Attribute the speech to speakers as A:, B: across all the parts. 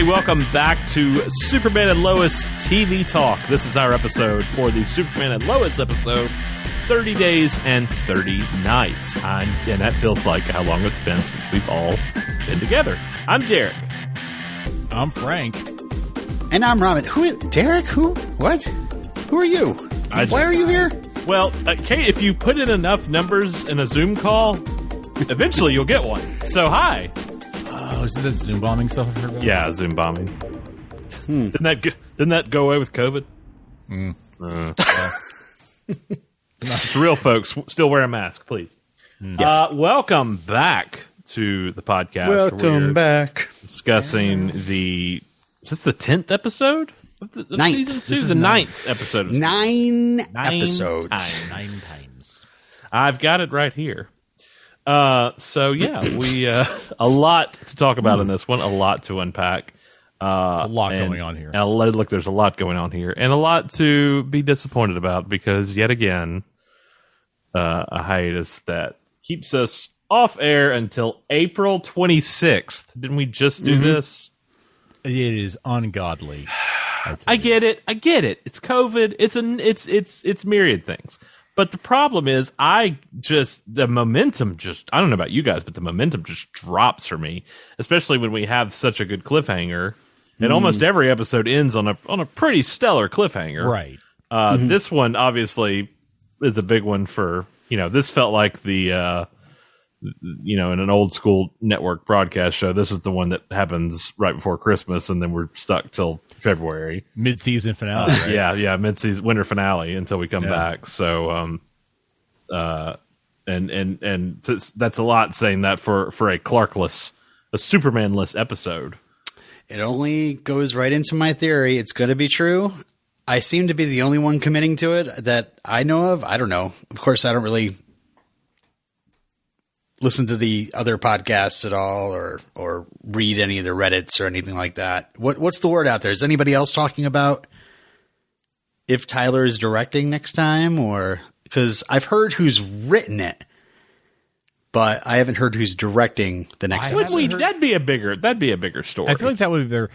A: everybody. Welcome back to Superman and Lois TV Talk. This is our episode for the Superman and Lois episode, 30 Days and 30 Nights. And that feels like how long it's been since we've all been together. I'm Derek.
B: I'm Frank.
C: And I'm Robin. Derek? Who? What? Who are you? Why are you here?
A: Well, Kate, if you put in enough numbers in a Zoom call, eventually you'll get one. So, hi.
B: Oh, is it that Zoom bombing stuff I've heard about?
A: Yeah, Zoom bombing. Didn't that go away with COVID? It's real, folks. Still wear a mask, please.
C: Yes.
A: Welcome back to the podcast.
C: Welcome back.
A: Discussing is this the 10th episode? Of
C: Ninth.
A: Season 2? This is the 9th episode. Of
C: Nine episodes.
B: 9 times.
A: I've got it right here. So yeah, we a lot to talk about in this one, a lot to unpack.
B: There's a lot going on here.
A: And look, there's a lot going on here, and a lot to be disappointed about because yet again, a hiatus that keeps us off air until April 26th. Didn't we just do this?
B: It is ungodly.
A: I get it. It's COVID. It's myriad things. But the problem is, the momentum I don't know about you guys, but the momentum just drops for me, especially when we have such a good cliffhanger. And almost every episode ends on a pretty stellar cliffhanger.
B: Right.
A: This one obviously is a big one for, this felt like the, in an old school network broadcast show, this is the one that happens right before Christmas, and then we're stuck till February.
B: Mid-season finale, right?
A: Yeah, mid-season winter finale until we come back. So, and that's a lot saying that for a Clarkless, a Superman-less episode.
C: It only goes right into my theory. It's going to be true. I seem to be the only one committing to it that I know of. I don't know. Of course, I don't really listen to the other podcasts at all or read any of the Reddits or anything like that. What's the word out there? Is anybody else talking about if Tyler is directing next time? Or because I've heard who's written it, but I haven't heard who's directing the next episode.
A: That'd be a bigger story.
B: I feel like that would be better.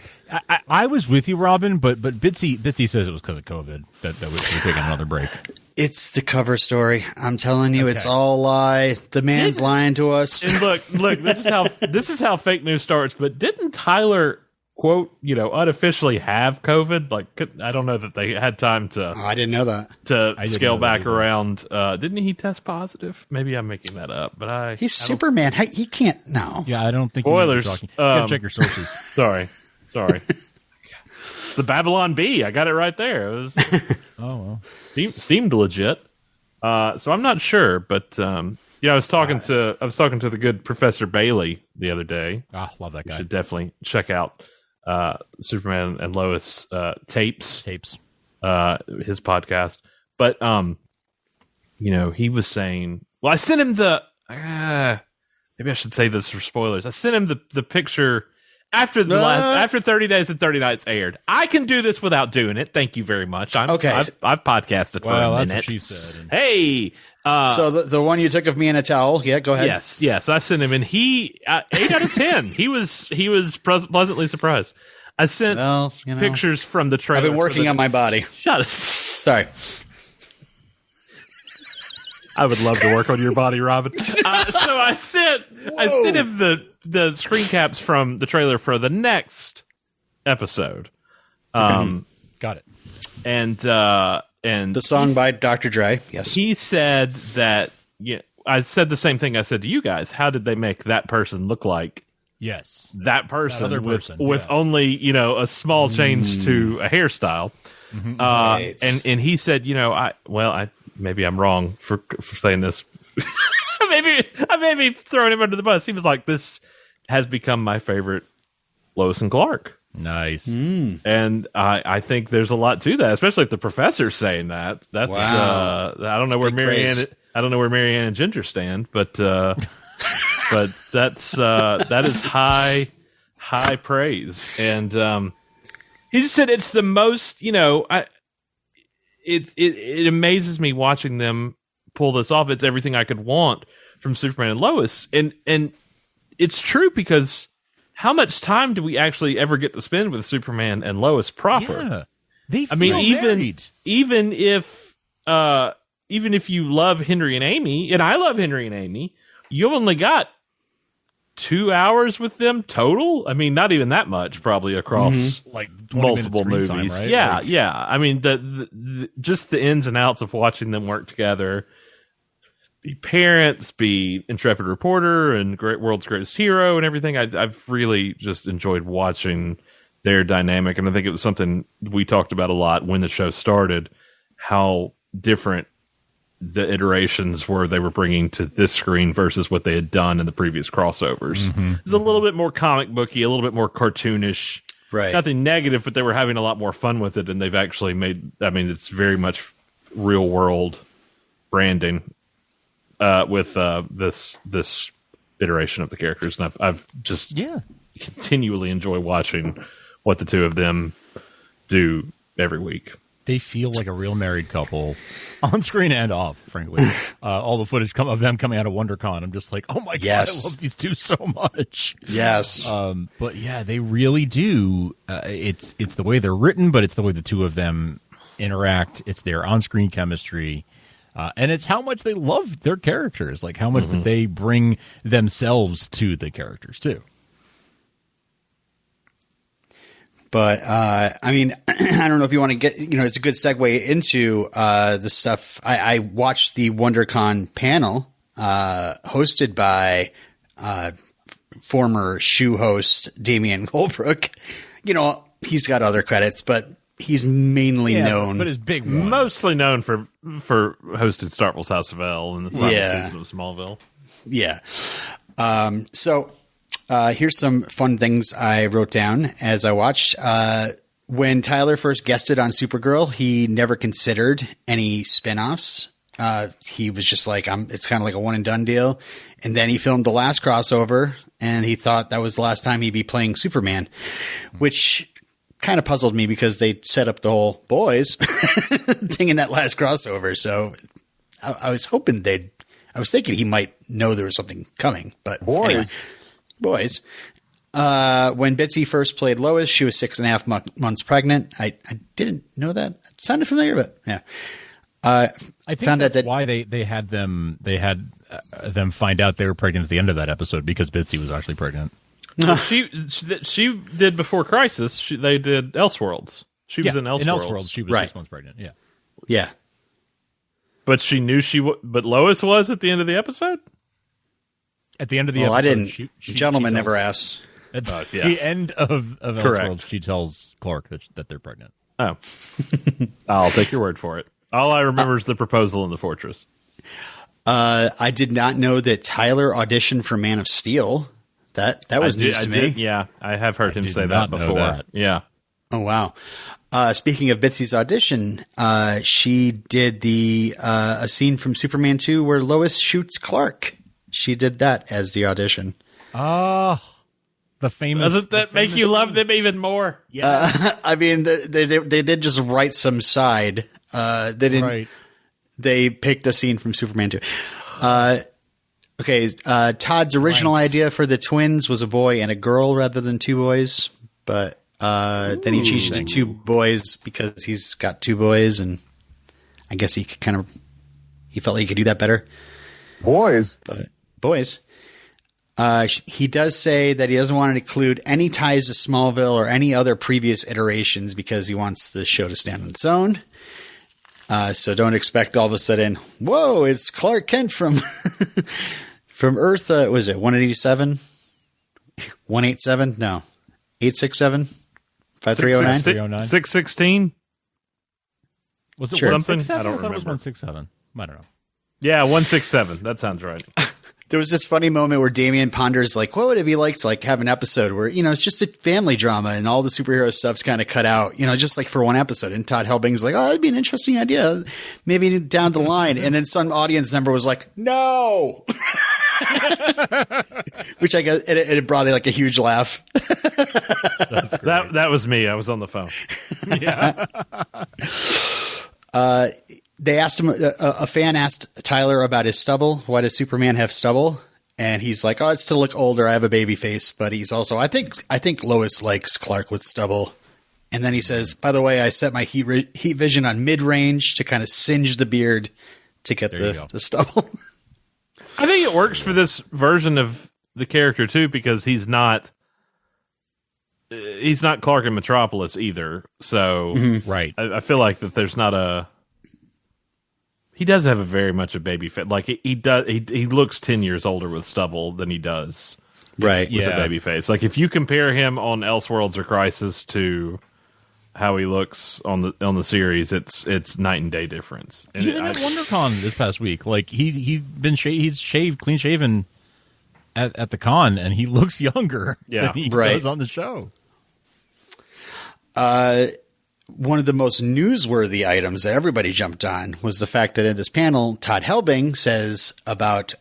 B: I was with you, Robin, but Bitsy says it was because of COVID that we should take another break.
C: It's the cover story. I'm telling you, It's all a lie. The man's lying to us.
A: And look, this is how fake news starts. But didn't Tyler, quote, unofficially have COVID? Like, I don't know that they had time to.
C: I didn't know that.
A: To scale back around. Didn't he test positive? Maybe I'm making that up. But
C: he's Superman. He can't. No.
B: Yeah, I don't think.
A: Spoilers.
B: You gotta check your sources.
A: Sorry. It's the Babylon Bee. I got it right there. It was.
B: Oh well.
A: Seemed legit. So I'm not sure, but I was talking to the good Professor Bailey the other day.
B: Love that guy.
A: You should definitely check out Superman and Lois tapes.
B: His
A: podcast. But he was saying, well, I sent him the maybe I should say this for spoilers. I sent him the picture after 30 Days and 30 Nights aired. I can do this without doing it. Thank you very much.
C: Okay.
A: I've podcasted for a minute.
B: That's what she said.
A: Hey.
C: So the one you took of me in a towel. Yeah, go ahead.
A: Yes. I sent him, and he 8 out of 10. He was pleasantly surprised. I sent pictures from the trailer.
C: I've been working on my body.
A: Shut up.
C: Sorry.
A: I would love to work on your body, Robin. So I sent him the screen caps from the trailer for the next episode.
B: Got it.
A: And the
C: song by Dr. Dre. Yes.
A: He said that. Yeah, I said the same thing I said to you guys. How did they make that person look like?
B: Yes,
A: that person,
B: that other person
A: with only a small change to a hairstyle.
B: Mm-hmm.
C: Right.
A: And he said, maybe I'm wrong for saying this. I may be throwing him under the bus. He was like, this has become my favorite Lois and Clark.
B: Nice.
A: And I think there's a lot to that, especially if the professor's saying that. That's I don't know where Marianne and Ginger stand, but but that is high praise. And he just said it's the most, it amazes me watching them pull this off. It's everything I could want from Superman and Lois. And it's true, because how much time do we actually ever get to spend with Superman and Lois proper?
B: Yeah. They feel
A: even if you love Henry and Amy, and I love Henry and Amy, you only got 2 hours with them total. I mean, not even that much, probably across
B: like
A: multiple movies.
B: Time, right?
A: Yeah, yeah. I mean, the just the ins and outs of watching them work together. Be parents, be intrepid reporter, and world's greatest hero, and everything. I've really just enjoyed watching their dynamic, and I think it was something we talked about a lot when the show started. How different the iterations were they were bringing to this screen versus what they had done in the previous crossovers. It's a little bit more comic booky, a little bit more cartoonish.
C: Right.
A: Nothing negative, but they were having a lot more fun with it, and they've actually made. I mean, it's very much real world branding. With this iteration of the characters, and I've just continually enjoy watching what the two of them do every week.
B: They feel like a real married couple on screen and off, frankly. All the footage of them coming out of WonderCon, I'm just like, oh my God, I love these two so much.
C: Yes.
B: But yeah, they really do. It's the way they're written, but it's the way the two of them interact. It's their on-screen chemistry. And it's how much they love their characters, like how much that they bring themselves to the characters, too.
C: But, I mean, I don't know if you want to get, it's a good segue into the stuff. I watched the WonderCon panel hosted by former shoe host Damian Goldbrook. He's got other credits, but he's mainly known.
B: But his big one.
A: Mostly known for hosting Star Wars House of L and the final season of Smallville.
C: Yeah. So here's some fun things I wrote down as I watched. When Tyler first guested on Supergirl, he never considered any spinoffs. He was just like, it's kind of like a one and done deal. And then he filmed the last crossover, and he thought that was the last time he'd be playing Superman, which kind of puzzled me because they set up the whole boys thing in that last crossover. So I was hoping I was thinking he might know there was something coming, but anyway, boys. When Bitsy first played Lois, she was 6.5 months pregnant. I didn't know that. It sounded familiar, but yeah.
B: I think found that's why they had them find out they were pregnant at the end of that episode, because Bitsy was actually pregnant.
A: Well, she did before Crisis. They did Elseworlds. She was in Elseworlds.
B: In Elseworlds, she was 6 months pregnant. Yeah,
C: yeah.
A: But she knew but Lois was at the end of the episode.
B: At the end of the episode,
C: I didn't. Gentleman never asked.
B: At the end of Elseworlds, she tells Clark that they're pregnant.
A: Oh, I'll take your word for it. All I remember is the proposal in the fortress.
C: I did not know that Tyler auditioned for Man of Steel. That was news to me.
A: Yeah, I have heard him say that before. Yeah.
C: Oh, wow. Speaking of Bitsy's audition, she did a scene from Superman 2 where Lois shoots Clark. She did that as the audition.
B: Oh, the famous.
A: Doesn't that make you love them even more?
C: Yeah. I mean, they did just write some side. They didn't. Right. They picked a scene from Superman 2. Okay, Todd's original idea for the twins was a boy and a girl rather than two boys, but then he changed it to two boys because he's got two boys, and I guess he felt like he could do that better.
D: Boys.
C: He does say that he doesn't want to include any ties to Smallville or any other previous iterations because he wants the show to stand on its own. So don't expect all of a sudden, whoa, it's Clark Kent from Earth. Was it 187? 187? No. 867? 5309?
A: 616?
B: Was it
C: sure.
A: Something?
B: I
A: don't
B: thought
A: remember.
B: It was 167. I don't know.
A: Yeah, 167. That sounds right.
C: There was this funny moment where Damian ponders, like, what would it be like to have an episode where, it's just a family drama and all the superhero stuff's kind of cut out, just like for one episode. And Todd Helbing's like, oh, that'd be an interesting idea. Maybe down the line. And then some audience member was like, no. Which I guess it brought like a huge laugh.
A: That was me. I was on the phone.
B: Yeah.
C: They asked him, a fan asked Tyler about his stubble. Why does Superman have stubble? And he's like, "Oh, it's to look older. I have a baby face." But he's also, I think Lois likes Clark with stubble. And then he says, "By the way, I set my heat vision on mid range to kind of singe the beard to get the stubble."
A: I think it works for this version of the character too, because he's not Clark in Metropolis either. So
B: Right.
A: I feel like that there's not a. He does have a very much a baby face. Like he does. He looks 10 years older with stubble than he does,
C: Right.
A: with a baby face. Like if you compare him on Elseworlds or Crisis to how he looks on the series, it's night and day difference. And
B: Even at WonderCon this past week, like he's shaved, clean shaven at the con, and he looks younger than he does on the show.
C: One of the most newsworthy items that everybody jumped on was the fact that in this panel, Todd Helbing says about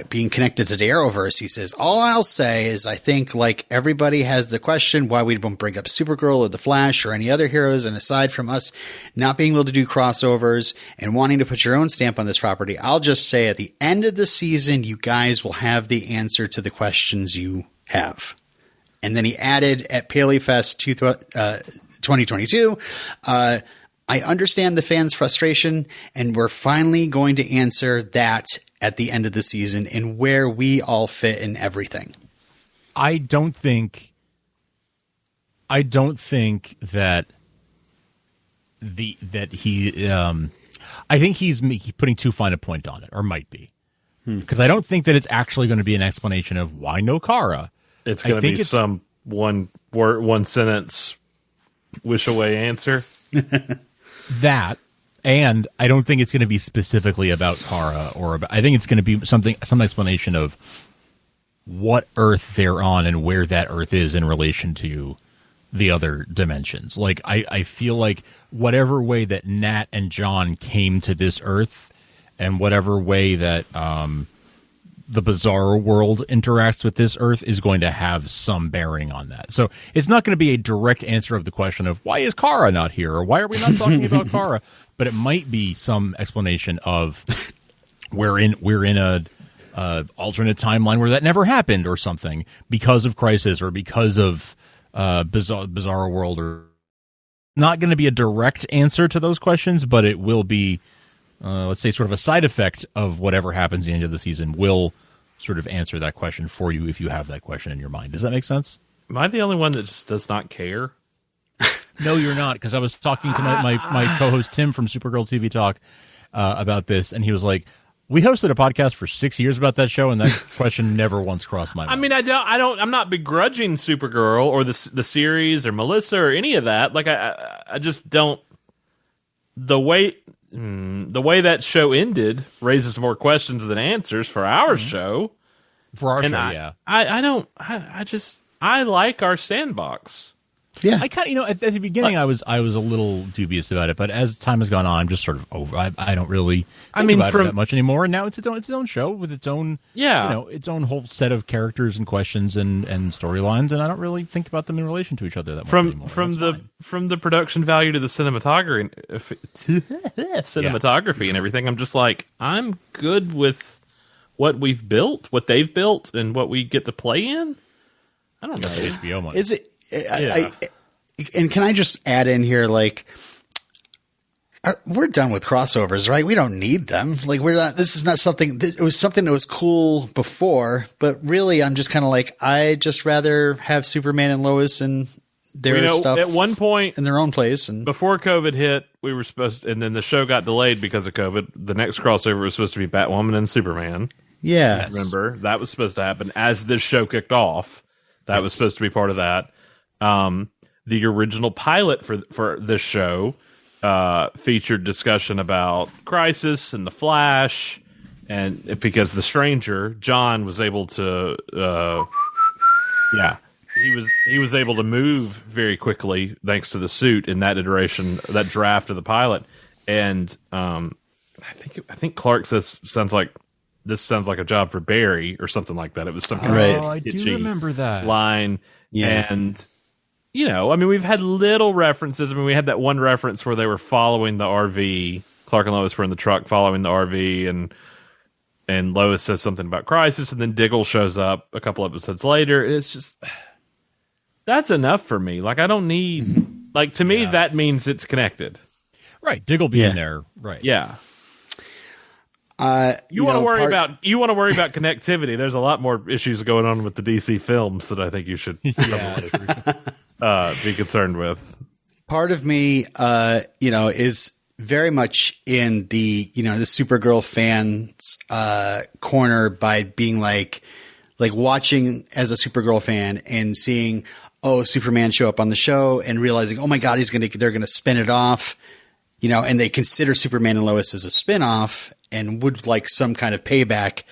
C: being connected to the Arrowverse. He says, "All I'll say is I think like everybody has the question why we don't bring up Supergirl or the Flash or any other heroes. And aside from us not being able to do crossovers and wanting to put your own stamp on this property, I'll just say at the end of the season, you guys will have the answer to the questions you have." And then he added at PaleyFest 2022, "I understand the fans' frustration, and we're finally going to answer that at the end of the season and where we all fit in everything."
B: I don't think that I think he's putting too fine a point on it, or might be, because I don't think that it's actually going to be an explanation of why no Kara.
A: It's going to be some one sentence wish away answer.
B: That, and I don't think it's going to be specifically about Kara or about. I think it's going to be some explanation of what Earth they're on and where that Earth is in relation to the other dimensions. Like I feel like whatever way that Nat and John came to this Earth, and whatever way that the bizarre world interacts with this Earth is going to have some bearing on that. So it's not going to be a direct answer of the question of why is Kara not here, or why are we not talking about Kara, but it might be some explanation of we're in a alternate timeline where that never happened or something because of Crisis or because of bizarre world. Or not going to be a direct answer to those questions, but it will be let's say sort of a side effect of whatever happens at the end of the season will sort of answer that question for you if you have that question in your mind. Does that make sense?
A: Am I the only one that just does not care?
B: No, you're not, because I was talking to my co-host Tim from Supergirl TV Talk about this, and he was like, "We hosted a podcast for 6 years about that show, and that question never once crossed my mind."
A: I mean, I'm not begrudging Supergirl or the series or Melissa or any of that. Like, I just don't. The way that show ended raises more questions than answers for our show.
B: For our show,
A: yeah. I like our sandbox.
C: Yeah,
B: I kind of, at the beginning, I was a little dubious about it, but as time has gone on, I'm just sort of over. I don't really think about it that much anymore. And now it's its own show with its own, its own whole set of characters and questions and storylines, and I don't really think about them in relation to each other that much anymore.
A: From the production value to the cinematography and everything, I'm just like, I'm good with what we've built, what they've built, and what we get to play in. I don't know.
B: HBO money.
C: Is it? And can I just add in here, like, we're done with crossovers, right? We don't need them. Like, we're not. This is not something. It was something that was cool before, but really, I'm just kind of like, I just rather have Superman and Lois and their stuff
A: at one point
C: in their own place. And
A: before COVID hit, we were supposed to, and then the show got delayed because of COVID. The next crossover was supposed to be Batwoman and Superman.
C: Yeah,
A: remember that was supposed to happen as this show kicked off. That was supposed to be part of that. The original pilot for this show featured discussion about Crisis and the Flash, and because the Stranger John was able to, he was able to move very quickly thanks to the suit in that iteration, that draft of the pilot, and I think Clark sounds like a job for Barry or something like that. It was some kind of
B: I do remember that
A: line, and. I mean, we've had little references. I mean, we had that one reference where they were following the RV. Clark and Lois were in the truck following the RV, and and Lois says something about Crisis, and then Diggle shows up a couple episodes later. It's just, that's enough for me. Like, I don't need, like, to me, that means it's connected.
B: Right. Diggle being there. Right.
A: Yeah. You want to worry about connectivity. There's a lot more issues going on with the DC films that I think you should be concerned with.
C: Part of me, is very much in the Supergirl fans corner by being like watching as a Supergirl fan and seeing Superman show up on the show and realizing, oh my God, they're gonna spin it off, and they consider Superman and Lois as a spin-off and would like some kind of payback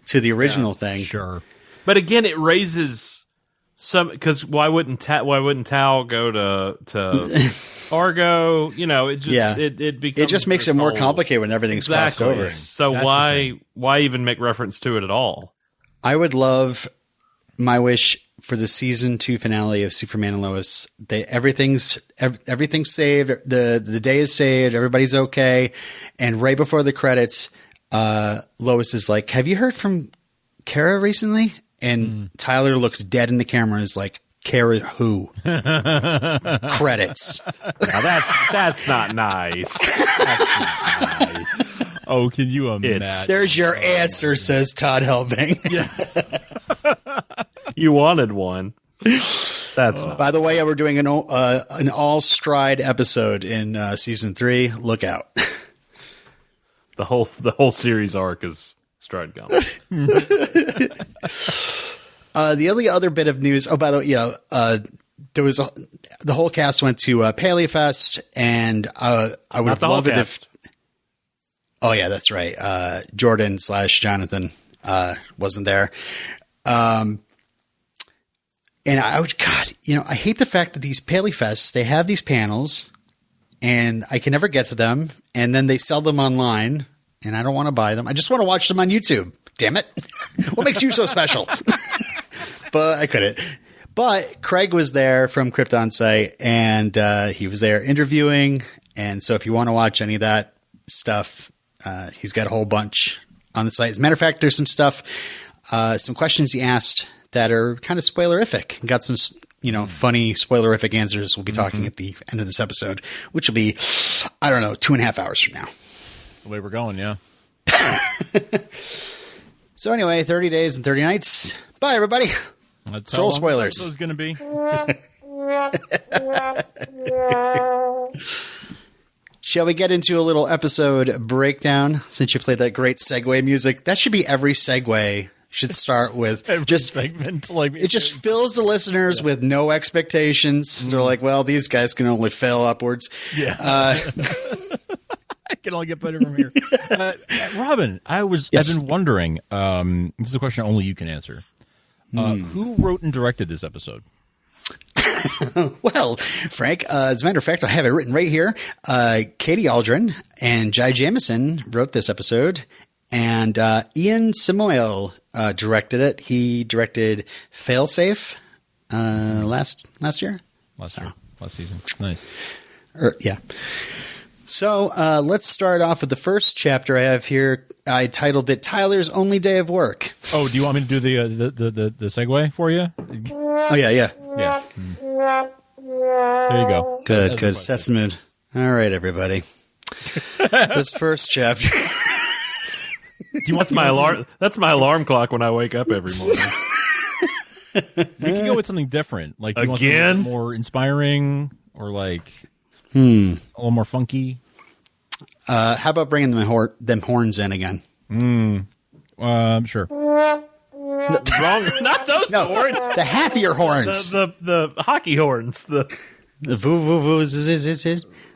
C: to the original thing. Sure.
A: But again, it raises some, because why wouldn't Tal go to Argo? It becomes,
C: it just makes it more complicated when everything's crossed over.
A: So why even make reference to it at all?
C: I would love, my wish for the season 2 finale of Superman and Lois, everything's saved. The day is saved. Everybody's okay. And right before the credits, Lois is like, "Have you heard from Kara recently?" And Tyler looks dead in the camera and is like, "Kara who?" Credits.
A: Now that's not nice. That's not nice.
B: Oh, can you imagine?
C: There's your answer, says Todd Helbing.
B: Yeah.
A: You wanted one. That's not.
C: By the way, we're doing an all Stride episode in season 3. Look out.
A: The whole series arc is Stride gone.
C: The only other bit of news. Oh, by the way, there was the whole cast went to Paley Fest, and I would have loved it if. Oh yeah, that's right. Jordan / Jonathan wasn't there. And I hate the fact that these Paley Fests, they have these panels and I can never get to them. And then they sell them online and I don't want to buy them. I just want to watch them on YouTube. Damn it. What makes you so special? But I couldn't. But Craig was there from Krypton Site and he was there interviewing. And so if you want to watch any of that stuff, he's got a whole bunch on the site. As a matter of fact, there's some stuff, some questions he asked that are kind of spoilerific. Got some, funny spoilerific answers. We'll be talking at the end of this episode, which will be, 2.5 hours from now.
B: The way we're going, yeah.
C: So anyway, 30 days and 30 nights. Bye, everybody.
B: That's
C: all spoilers.
B: That's going to be.
C: Shall we get into a little episode breakdown? Since you played that great segue music, that should be every segue. Should start with just
B: segment.
C: It just fills the listeners with no expectations. They're like, well, these guys can only fail upwards.
B: Yeah. I can only get better from here. Robin, I've been wondering, this is a question only you can answer. Who wrote and directed this episode?
C: Well, Frank, as a matter of fact, I have it written right here. Katie Aldrin and Jai Jamison wrote this episode. And Ian Samuel directed it. He directed Failsafe last year.
B: Last season. Nice.
C: Yeah. So let's start off with the first chapter I have here. I titled it "Tyler's Only Day of Work."
B: Oh, do you want me to do the segue for you?
C: Oh yeah.
B: Yeah. There you go.
C: Good. That's the mood. All right, everybody. This first chapter.
A: That's my alarm. That's my alarm clock when I wake up every morning.
B: We can go with something different. Like, do you want something a bit more inspiring or like a little more funky?
C: How about bringing them horns in again?
B: Sure.
A: Wrong. Not those horns.
C: The happier horns.
A: The hockey horns. The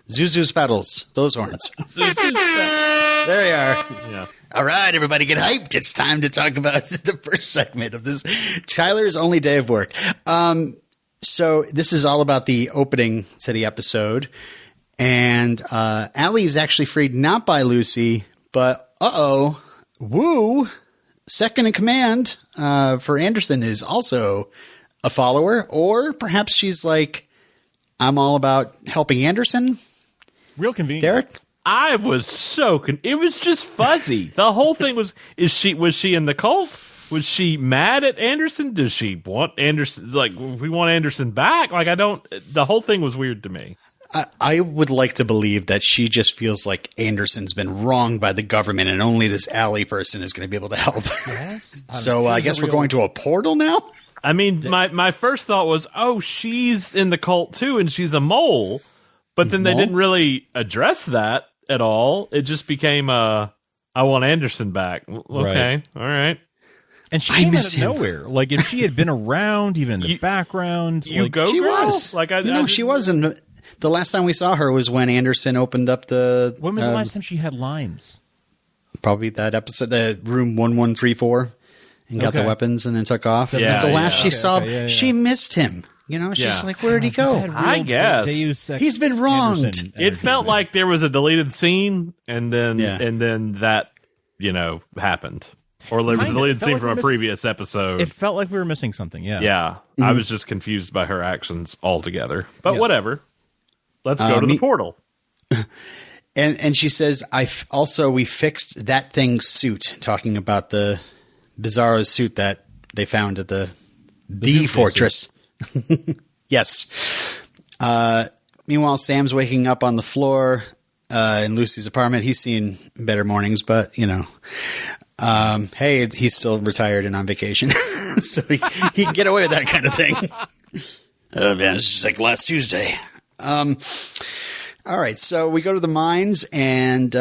C: Zuzu's pedals. Those horns. There you are.
A: Yeah.
C: All right, everybody get hyped. It's time to talk about the first segment of this Tyler's Only Day of Work. So this is all about the opening to the episode. And Allie is actually freed not by Lucy, but Woo, second in command for Anderson, is also a follower. Or perhaps she's like, I'm all about helping Anderson.
B: Real convenient.
C: Derek?
A: I was it was just fuzzy. The whole thing was was she in the cult? Was she mad at Anderson? Does she want Anderson? Like, we want Anderson back? Like, the whole thing was weird to me.
C: I would like to believe that she just feels like Anderson's been wronged by the government and only this Allie person is going to be able to help.
B: Yes.
C: So I guess we're going to a portal now?
A: I mean, my first thought was, oh, she's in the cult too, and she's a mole. But then they didn't really address that at all. It just became, I want Anderson back. Okay, all right.
B: And she came out of nowhere. Like, if she had been around, even in the background.
A: She
C: girl?
A: Was. Like,
C: she wasn't. The last time we saw her was when Anderson opened up the...
B: When was the last time she had lines?
C: Probably that episode, the room 1134, and got the weapons and then took off. That's the last she saw. She missed him. She's like, where'd he go?
A: I guess.
C: He's been wronged.
A: It felt like there was a deleted scene, and then that, happened. Or there was a deleted scene from a previous episode.
B: It felt like we were missing something, yeah.
A: Yeah. Mm-hmm. I was just confused by her actions altogether. But whatever. Let's go to the portal.
C: And she says, we fixed that thing's suit, talking about the Bizarro suit that they found at the fortress. Yes. Meanwhile, Sam's waking up on the floor in Lucy's apartment. He's seen better mornings, but, hey, he's still retired and on vacation. So he can get away with that kind of thing. Oh, man, it's just like last Tuesday. All right, so we go to the mines, and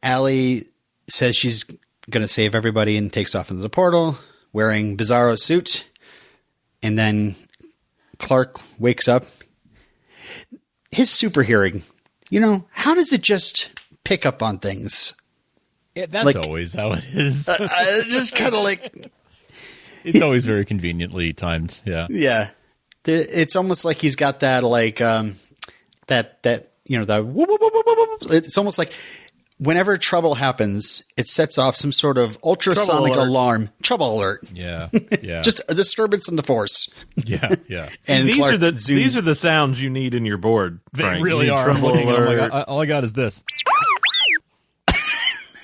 C: Allie says she's going to save everybody and takes off into the portal wearing Bizarro's suit. And then Clark wakes up. His super hearing, how does it just pick up on things?
B: Yeah, that's always how it is.
C: Just kind of like...
B: It's always very conveniently timed, yeah.
C: Yeah. It's almost like he's got that, like... it's almost like whenever trouble happens, it sets off some sort of ultrasonic alarm. Trouble alert.
B: Yeah.
C: Just a disturbance in the force.
B: Yeah.
C: And
A: these are the sounds you need in your board, Frank.
B: They really are.
A: Trouble alert.
B: All I got is this.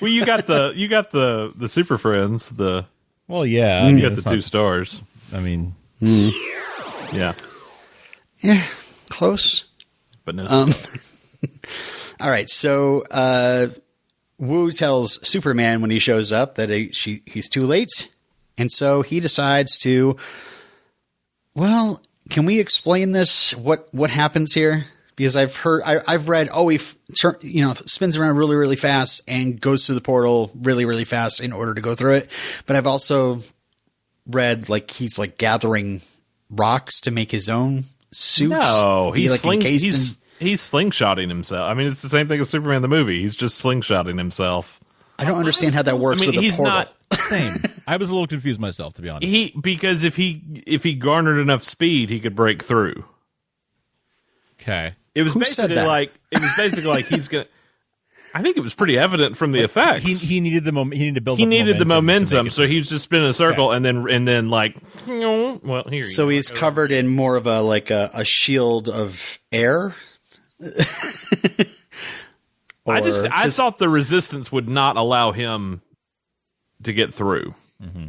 A: Well, you got the Super Friends. You got the 2 stars.
B: I mean,
A: yeah,
C: close.
A: But no.
C: All right, so Wu tells Superman when he shows up that he's too late, and so he decides to. Well, can we explain this? What happens here? Because I've read. Oh, he spins around really, really fast and goes through the portal really, really fast in order to go through it. But I've also read like he's like gathering rocks to make his own suit.
A: No, he's
C: slingshotting
A: himself. I mean, it's the same thing as Superman the movie. He's just slingshotting himself.
C: I don't understand how that works with the portal.
A: Not
B: same. I was a little confused myself, to be honest.
A: Because if he garnered enough speed, he could break through.
B: Okay.
A: It was basically like he's gonna. I think it was pretty evident from the effects.
B: He needed the moment. He needed to build.
A: He needed the momentum, so he's just spinning a circle, and then like, well, here.
C: So he's covered in more of a shield of air.
A: I thought the resistance would not allow him to get through.
B: Mm-hmm.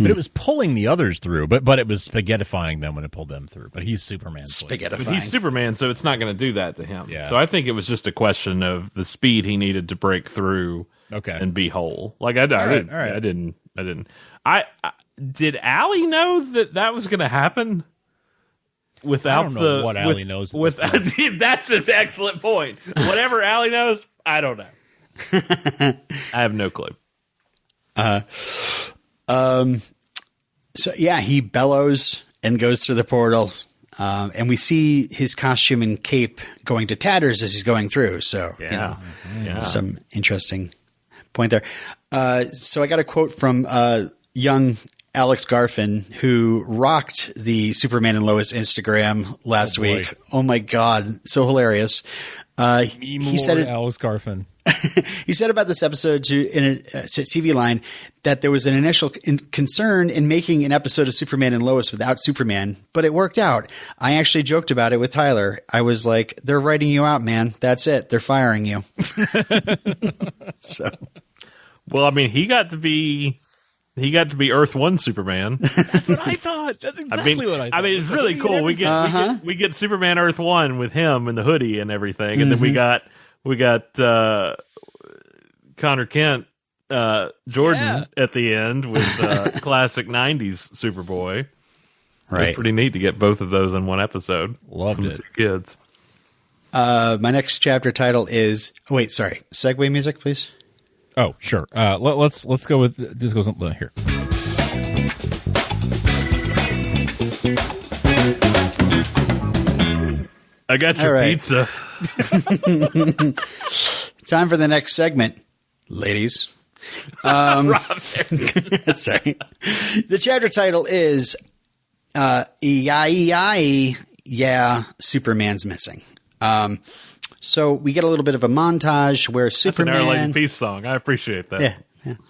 B: But it was pulling the others through, but it was spaghettifying them when it pulled them through. But he's Superman.
C: Spaghettifying.
A: But he's Superman, so it's not going to do that to him.
B: Yeah.
A: So I think it was just a question of the speed he needed to break through and be whole. Like I didn't. Did Allie know that was going to happen? Without
B: I don't know what Allie knows.
A: That's an excellent point. Whatever Allie knows, I don't know. I have no clue.
C: So yeah, he bellows and goes through the portal. And we see his costume and cape going to tatters as he's going through. So, some interesting point there. So I got a quote from young Alex Garfin, who rocked the Superman and Lois Instagram last week. Oh my God. So hilarious. He said it.
B: Alex Garfin.
C: He said about this episode in a TV line that there was an initial concern in making an episode of Superman and Lois without Superman, but it worked out. I actually joked about it with Tyler. I was like, they're writing you out, man. That's it. They're firing you. So,
A: well, I mean, he got to be Earth 1 Superman.
B: That's what I thought. That's exactly what I thought.
A: I mean, it's really cool. We get Superman Earth 1 with him and the hoodie and everything, and then we got Connor Kent Jordan at the end with classic 90s Superboy.
C: Right.
A: It's pretty neat to get both of those in one episode.
B: Loved it.
A: The two kids.
C: My next chapter title is segue music, please.
B: Oh, sure. Let's go with this. Goes here.
A: I got your pizza.
C: Time for the next segment, ladies. Sorry. The chapter title is Yeah, Superman's missing. So we get a little bit of a montage where Superman...
A: That's an Our Lady Peace song. I appreciate that.
C: Yeah.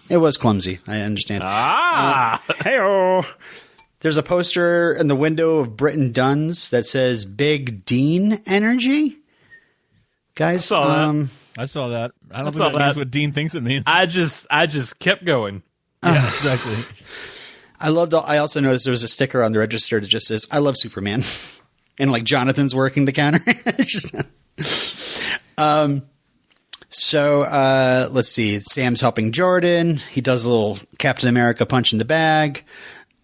C: It was clumsy. I understand. Hey-oh. There's a poster in the window of Britton Dunn's that says Big Dean Energy. Guys,
A: I
B: saw that. I don't think that means what Dean thinks it means.
A: I just kept going.
B: Yeah, exactly.
C: I also noticed there was a sticker on the register that just says, I love Superman. And like Jonathan's working the counter. It's just, let's see. Sam's helping Jordan. He does a little Captain America punch in the bag.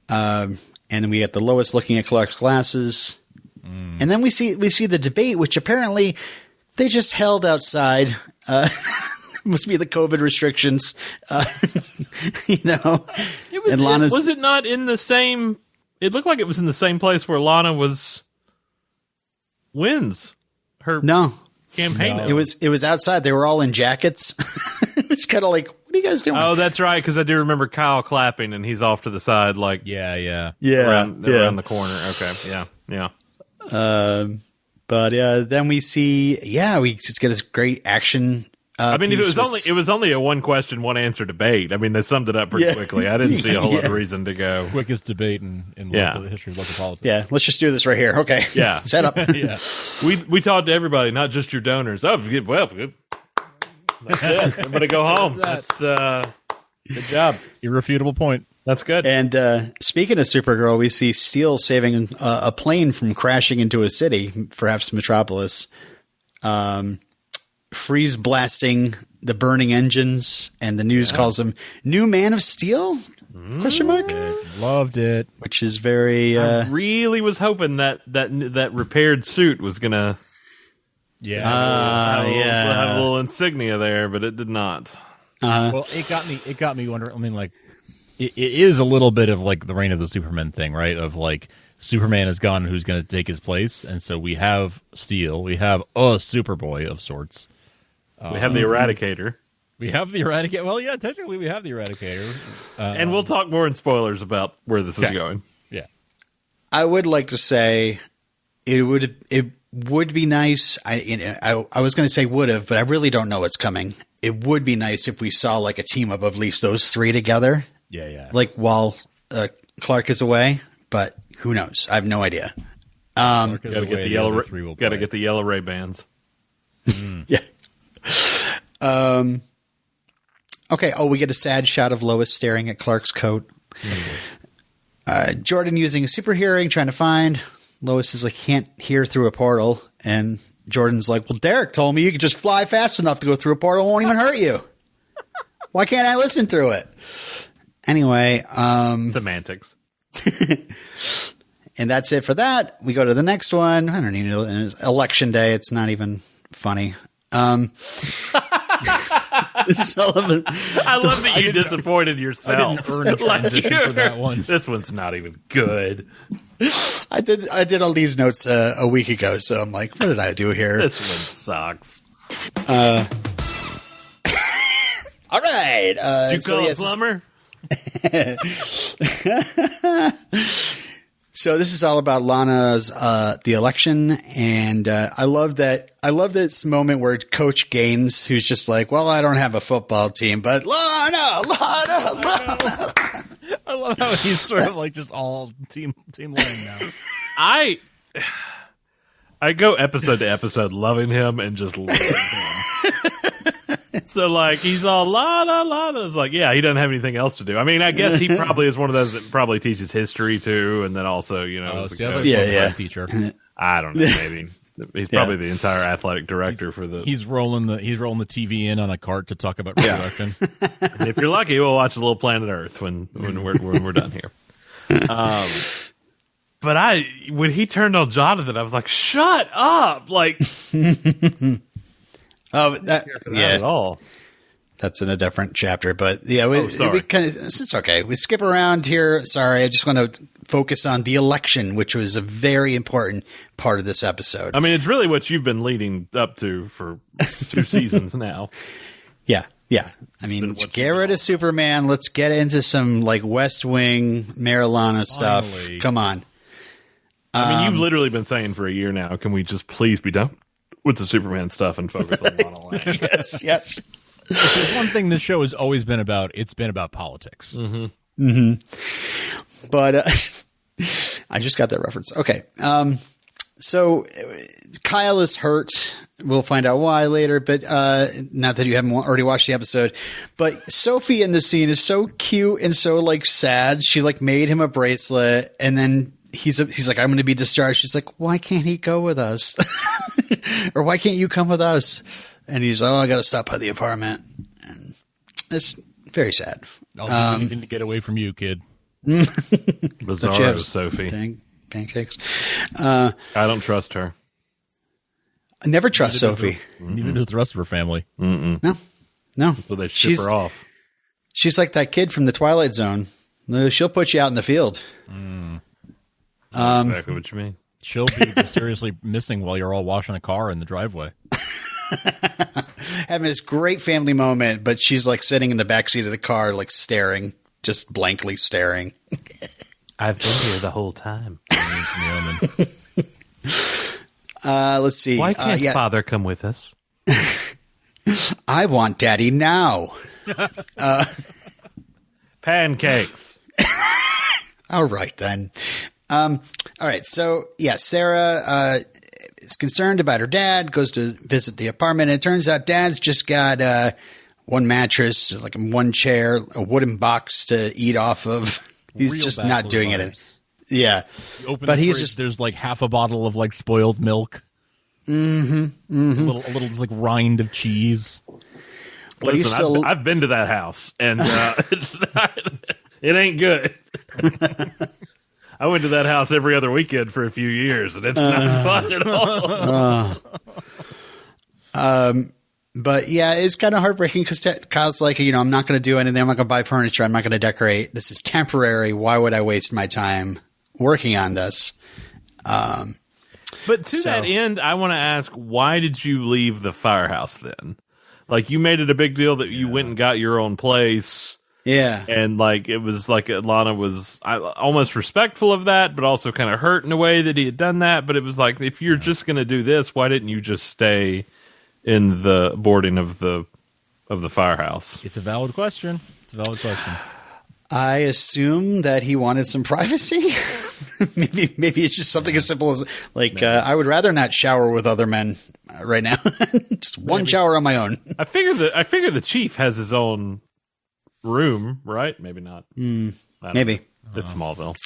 C: And then we get the Lois looking at Clark's glasses. And then we see the debate, which apparently they just held outside. Must be the COVID restrictions.
A: Was it not in the same? It looked like it was in the same place where Lana wins her campaign.
C: No. It was outside. They were all in jackets. It was kind of like, what are you guys doing?
A: Oh, that's right, because I do remember Kyle clapping, and he's off to the side, like around the corner. Okay, yeah.
C: Then we see, we just get this great action.
A: I mean, it was only a one question, one answer debate. I mean, they summed it up pretty quickly. I didn't see a whole lot of reason to go.
B: Quickest debate in the history of local politics.
C: Yeah, let's just do this right here. Okay.
A: Yeah.
C: Set up.
B: Yeah.
A: We talked to everybody, not just your donors. Oh, good. That's it. I'm going to go home. That's good job.
B: Irrefutable point.
A: That's good.
C: And speaking of Supergirl, we see Steel saving a plane from crashing into a city, perhaps Metropolis. Freeze blasting the burning engines, and the news calls him New Man of Steel? Question mark?
B: Loved it.
C: Which is very...
A: I really was hoping that repaired suit was going to... have a little insignia there, but it did not.
B: Well, it got me wondering. I mean, like, it is a little bit of like the Reign of the Supermen thing, right? Of like, Superman is gone, who's going to take his place? And so we have Steel, we have a Superboy of sorts.
A: We have the Eradicator.
B: Well, yeah, technically we have the Eradicator.
A: And we'll talk more in spoilers about where this is going.
B: Yeah.
C: I would like to say it would be nice. I was going to say would have, but I really don't know what's coming. It would be nice if we saw like a team up of at least those three together.
B: Yeah.
C: Like while Clark is away, but who knows? I have no idea.
A: Gotta get the yellow Ray-Bans.
C: Yeah. Okay. Oh, we get a sad shot of Lois staring at Clark's coat. Jordan using a super hearing, trying to find. Lois is like, can't hear through a portal. And Jordan's like, well, Derek told me you could just fly fast enough to go through a portal. It won't even hurt you. Why can't I listen through it? Anyway.
A: Semantics.
C: And that's it for that. We go to the next one. I don't even know. It's election day. It's not even funny.
A: Sullivan. I love that you disappointed yourself.
B: I didn't earn a transition for that one.
A: This one's not even good.
C: I did all these notes a week ago, so I'm like, what did I do here?
A: This one sucks.
C: All right.
A: Did you call a plumber?
C: So this is all about Lana's the election, and I love that. I love this moment where Coach Gaines, who's just like, "Well, I don't have a football team, but Lana."
B: I love how he's sort of like just all team lame now.
A: I go episode to episode loving him and just loving him. So like he's all la. It's like, yeah, he doesn't have anything else to do. I mean, I guess he probably is one of those that probably teaches history too, and then also
B: teacher.
A: I don't know, maybe he's probably the entire athletic director for the.
B: He's rolling the TV in on a cart to talk about reproduction.
A: And if you're lucky, we'll watch a little Planet Earth when we're done here. But when he turned on Jonathan, I was like, "Shut up!" Like, at all.
C: That's in a different chapter, but yeah, it's okay. We skip around here. Sorry, I just want to focus on the election, which was a very important part of this episode.
A: I mean, it's really what you've been leading up to for 2 seasons now.
C: Yeah. I mean, get rid of Superman. Let's get into some like West Wing, Marilana stuff.
B: Finally.
C: Come on.
A: I mean, you've literally been saying for a year now, can we just please be done with the Superman stuff and focus on Lana Lang?
C: Yes.
B: There's one thing this show has always been about. It's been about politics.
C: But I just got that reference. Okay. So Kyle is hurt. We'll find out why later, but not that you haven't already watched the episode. But Sophie in the scene is so cute and so like sad. She like made him a bracelet, and then he's like, I'm going to be discharged. She's like, why can't he go with us? Or why can't you come with us? And he's like, I got to stop by the apartment. And it's very sad.
B: I'll do anything to get away from you, kid.
A: Bizarro Sophie.
C: Pancakes.
A: I don't trust her.
C: I never trust Sophie.
B: Neither does the rest of her family.
C: No.
A: So they ship her off.
C: She's like that kid from the Twilight Zone. She'll put you out in the field.
A: Exactly what you mean.
B: She'll be seriously missing while you're all washing a car in the driveway.
C: Having this great family moment, but she's like sitting in the backseat of the car, like staring, just blankly staring.
A: I've been here the whole time.
C: Let's see.
A: Why can't Father come with us?
C: I want Daddy now.
A: Pancakes.
C: All right, then. All right. So, yeah, Sarah is concerned about her dad, goes to visit the apartment. And it turns out Dad's just got one mattress, like one chair, a wooden box to eat off of. He's just not doing it. Yeah.
B: But he's just, there's like half a bottle of like spoiled milk. A little just like rind of cheese.
C: But
A: listen, I've been to that house, and it ain't good. I went to that house every other weekend for a few years, and it's not fun at all.
C: But yeah, it's kind of heartbreaking because Kyle's like, I'm not going to do anything. I'm not going to buy furniture. I'm not going to decorate. This is temporary. Why would I waste my time working on this?
A: But to that end, I want to ask, why did you leave the firehouse then? Like, you made it a big deal that you went and got your own place.
C: Yeah.
A: And, like, it was like Lana was almost respectful of that, but also kind of hurt in a way that he had done that. But it was like, if you're just going to do this, why didn't you just stay in the boarding of the firehouse?
B: It's a valid question.
C: I assume that he wanted some privacy. maybe it's just something as simple as like I would rather not shower with other men right now. Just one shower on my own.
A: I figure the chief has his own room, right? Maybe not.
C: Maybe
A: it's Smallville.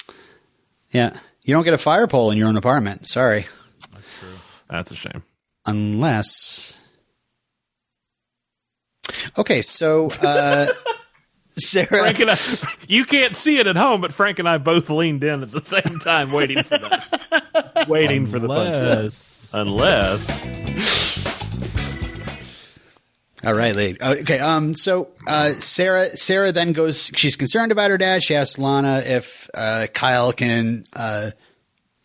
C: Yeah, you don't get a fire pole in your own apartment. Sorry,
B: that's true.
A: That's a shame.
C: Unless, okay, so. Sarah,
A: Frank and I, you can't see it at home, but Frank and I both leaned in at the same time, waiting for that. For the punch. Unless.
C: All right, lady. Okay. So Sarah then goes. She's concerned about her dad. She asks Lana if Kyle can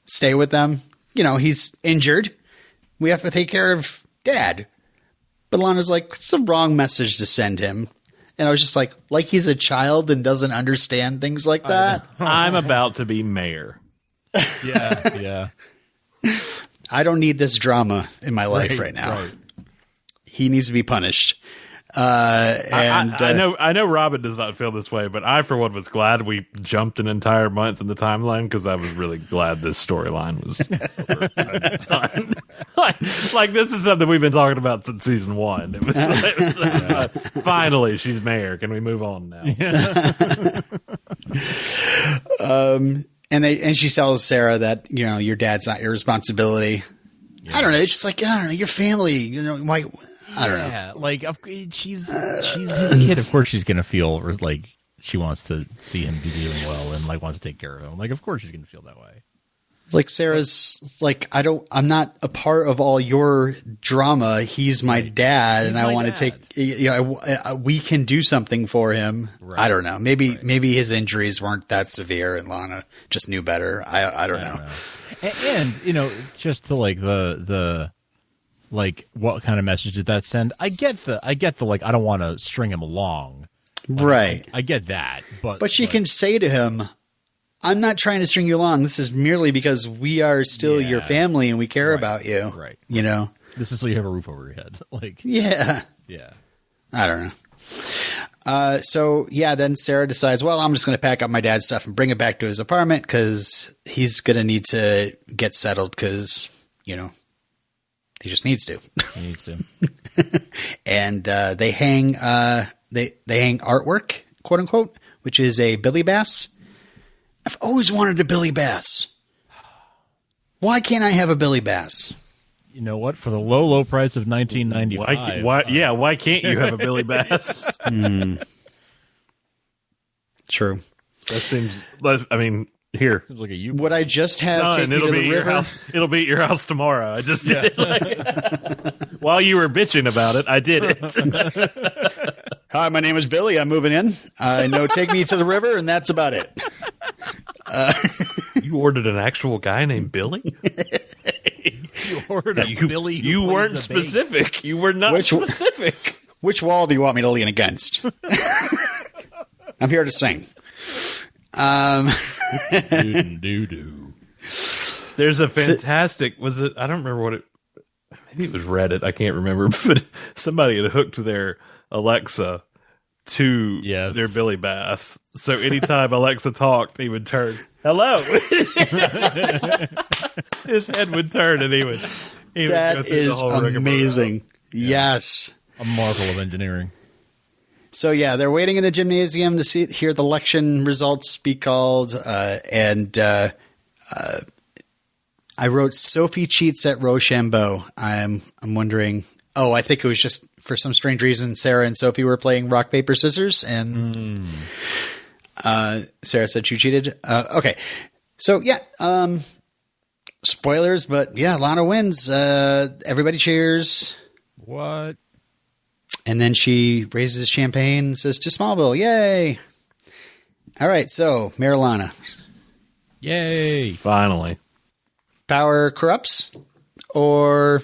C: stay with them. He's injured. We have to take care of Dad. But Lana's like, it's the wrong message to send him. And I was just like he's a child and doesn't understand things like that.
A: I'm about to be mayor.
B: Yeah.
C: I don't need this drama in my life right now.
B: Right.
C: He needs to be punished.
A: I know Robin does not feel this way, but I, for one, was glad we jumped an entire month in the timeline because I was really glad this storyline was done. like this is something we've been talking about since season 1. It was finally she's mayor. Can we move on now?
C: And she tells Sarah that, your dad's not your responsibility. Yeah. I don't know. It's just like, I don't know, your family, why. I don't know.
B: Yeah, like she's his kid. Of course, she's gonna feel like she wants to see him be doing well and like wants to take care of him. Like, of course, she's gonna feel that way.
C: Like Sarah's like, I'm not a part of all your drama. He's my dad, and I want to take. We can do something for him. Right. I don't know. Maybe his injuries weren't that severe, and Lana just knew better. I don't know.
B: And just to like the. Like, what kind of message did that send? I get the like, I don't want to string him along.
C: Right.
B: I get that. But
C: she can say to him, I'm not trying to string you along. This is merely because we are still your family and we care about you.
B: Right.
C: This
B: is so you have a roof over your head. Like,
C: yeah. I don't know. Then Sarah decides, well, I'm just going to pack up my dad's stuff and bring it back to his apartment because he's going to need to get settled because, he just needs to.
B: He needs to.
C: And they hang artwork, quote unquote, which is a Billy Bass. I've always wanted a Billy Bass. Why can't I have a Billy Bass?
B: You know what? For the low price of $19.95.
A: Why can't you have a Billy Bass?
C: True.
A: That seems. I mean. Here,
B: seems like a
C: would I just have taken
A: it'll
C: to
A: be
C: the
A: your
C: river?
A: house. It'll be at your house tomorrow. I just did it. While you were bitching about it, I did it.
C: Hi, my name is Billy. I'm moving in. Take me to the river, and that's about it.
A: You ordered an actual guy named Billy?
B: You ordered a Billy.
A: You weren't specific.
B: Bass.
A: You were not specific.
C: Which wall do you want me to lean against? I'm here to sing.
A: There's a fantastic. Was it? I don't remember what it. Maybe it was Reddit. I can't remember. But somebody had hooked their Alexa to their Billy Bass. So anytime Alexa talked, he would turn, "Hello." His head would turn, and he would.
C: That is amazing. Yes,
B: a marvel of engineering.
C: So they're waiting in the gymnasium to hear the election results be called, and I wrote Sophie cheats at Rochambeau. I'm wondering. Oh, I think it was just for some strange reason Sarah and Sophie were playing rock paper scissors, and Sarah said she cheated. Okay, so spoilers, but Lana wins. Everybody cheers.
B: What?
C: And then she raises the champagne and says, to Smallville, yay. All right, so, Mayor Lana.
B: Yay.
A: Finally.
C: Power corrupts? Or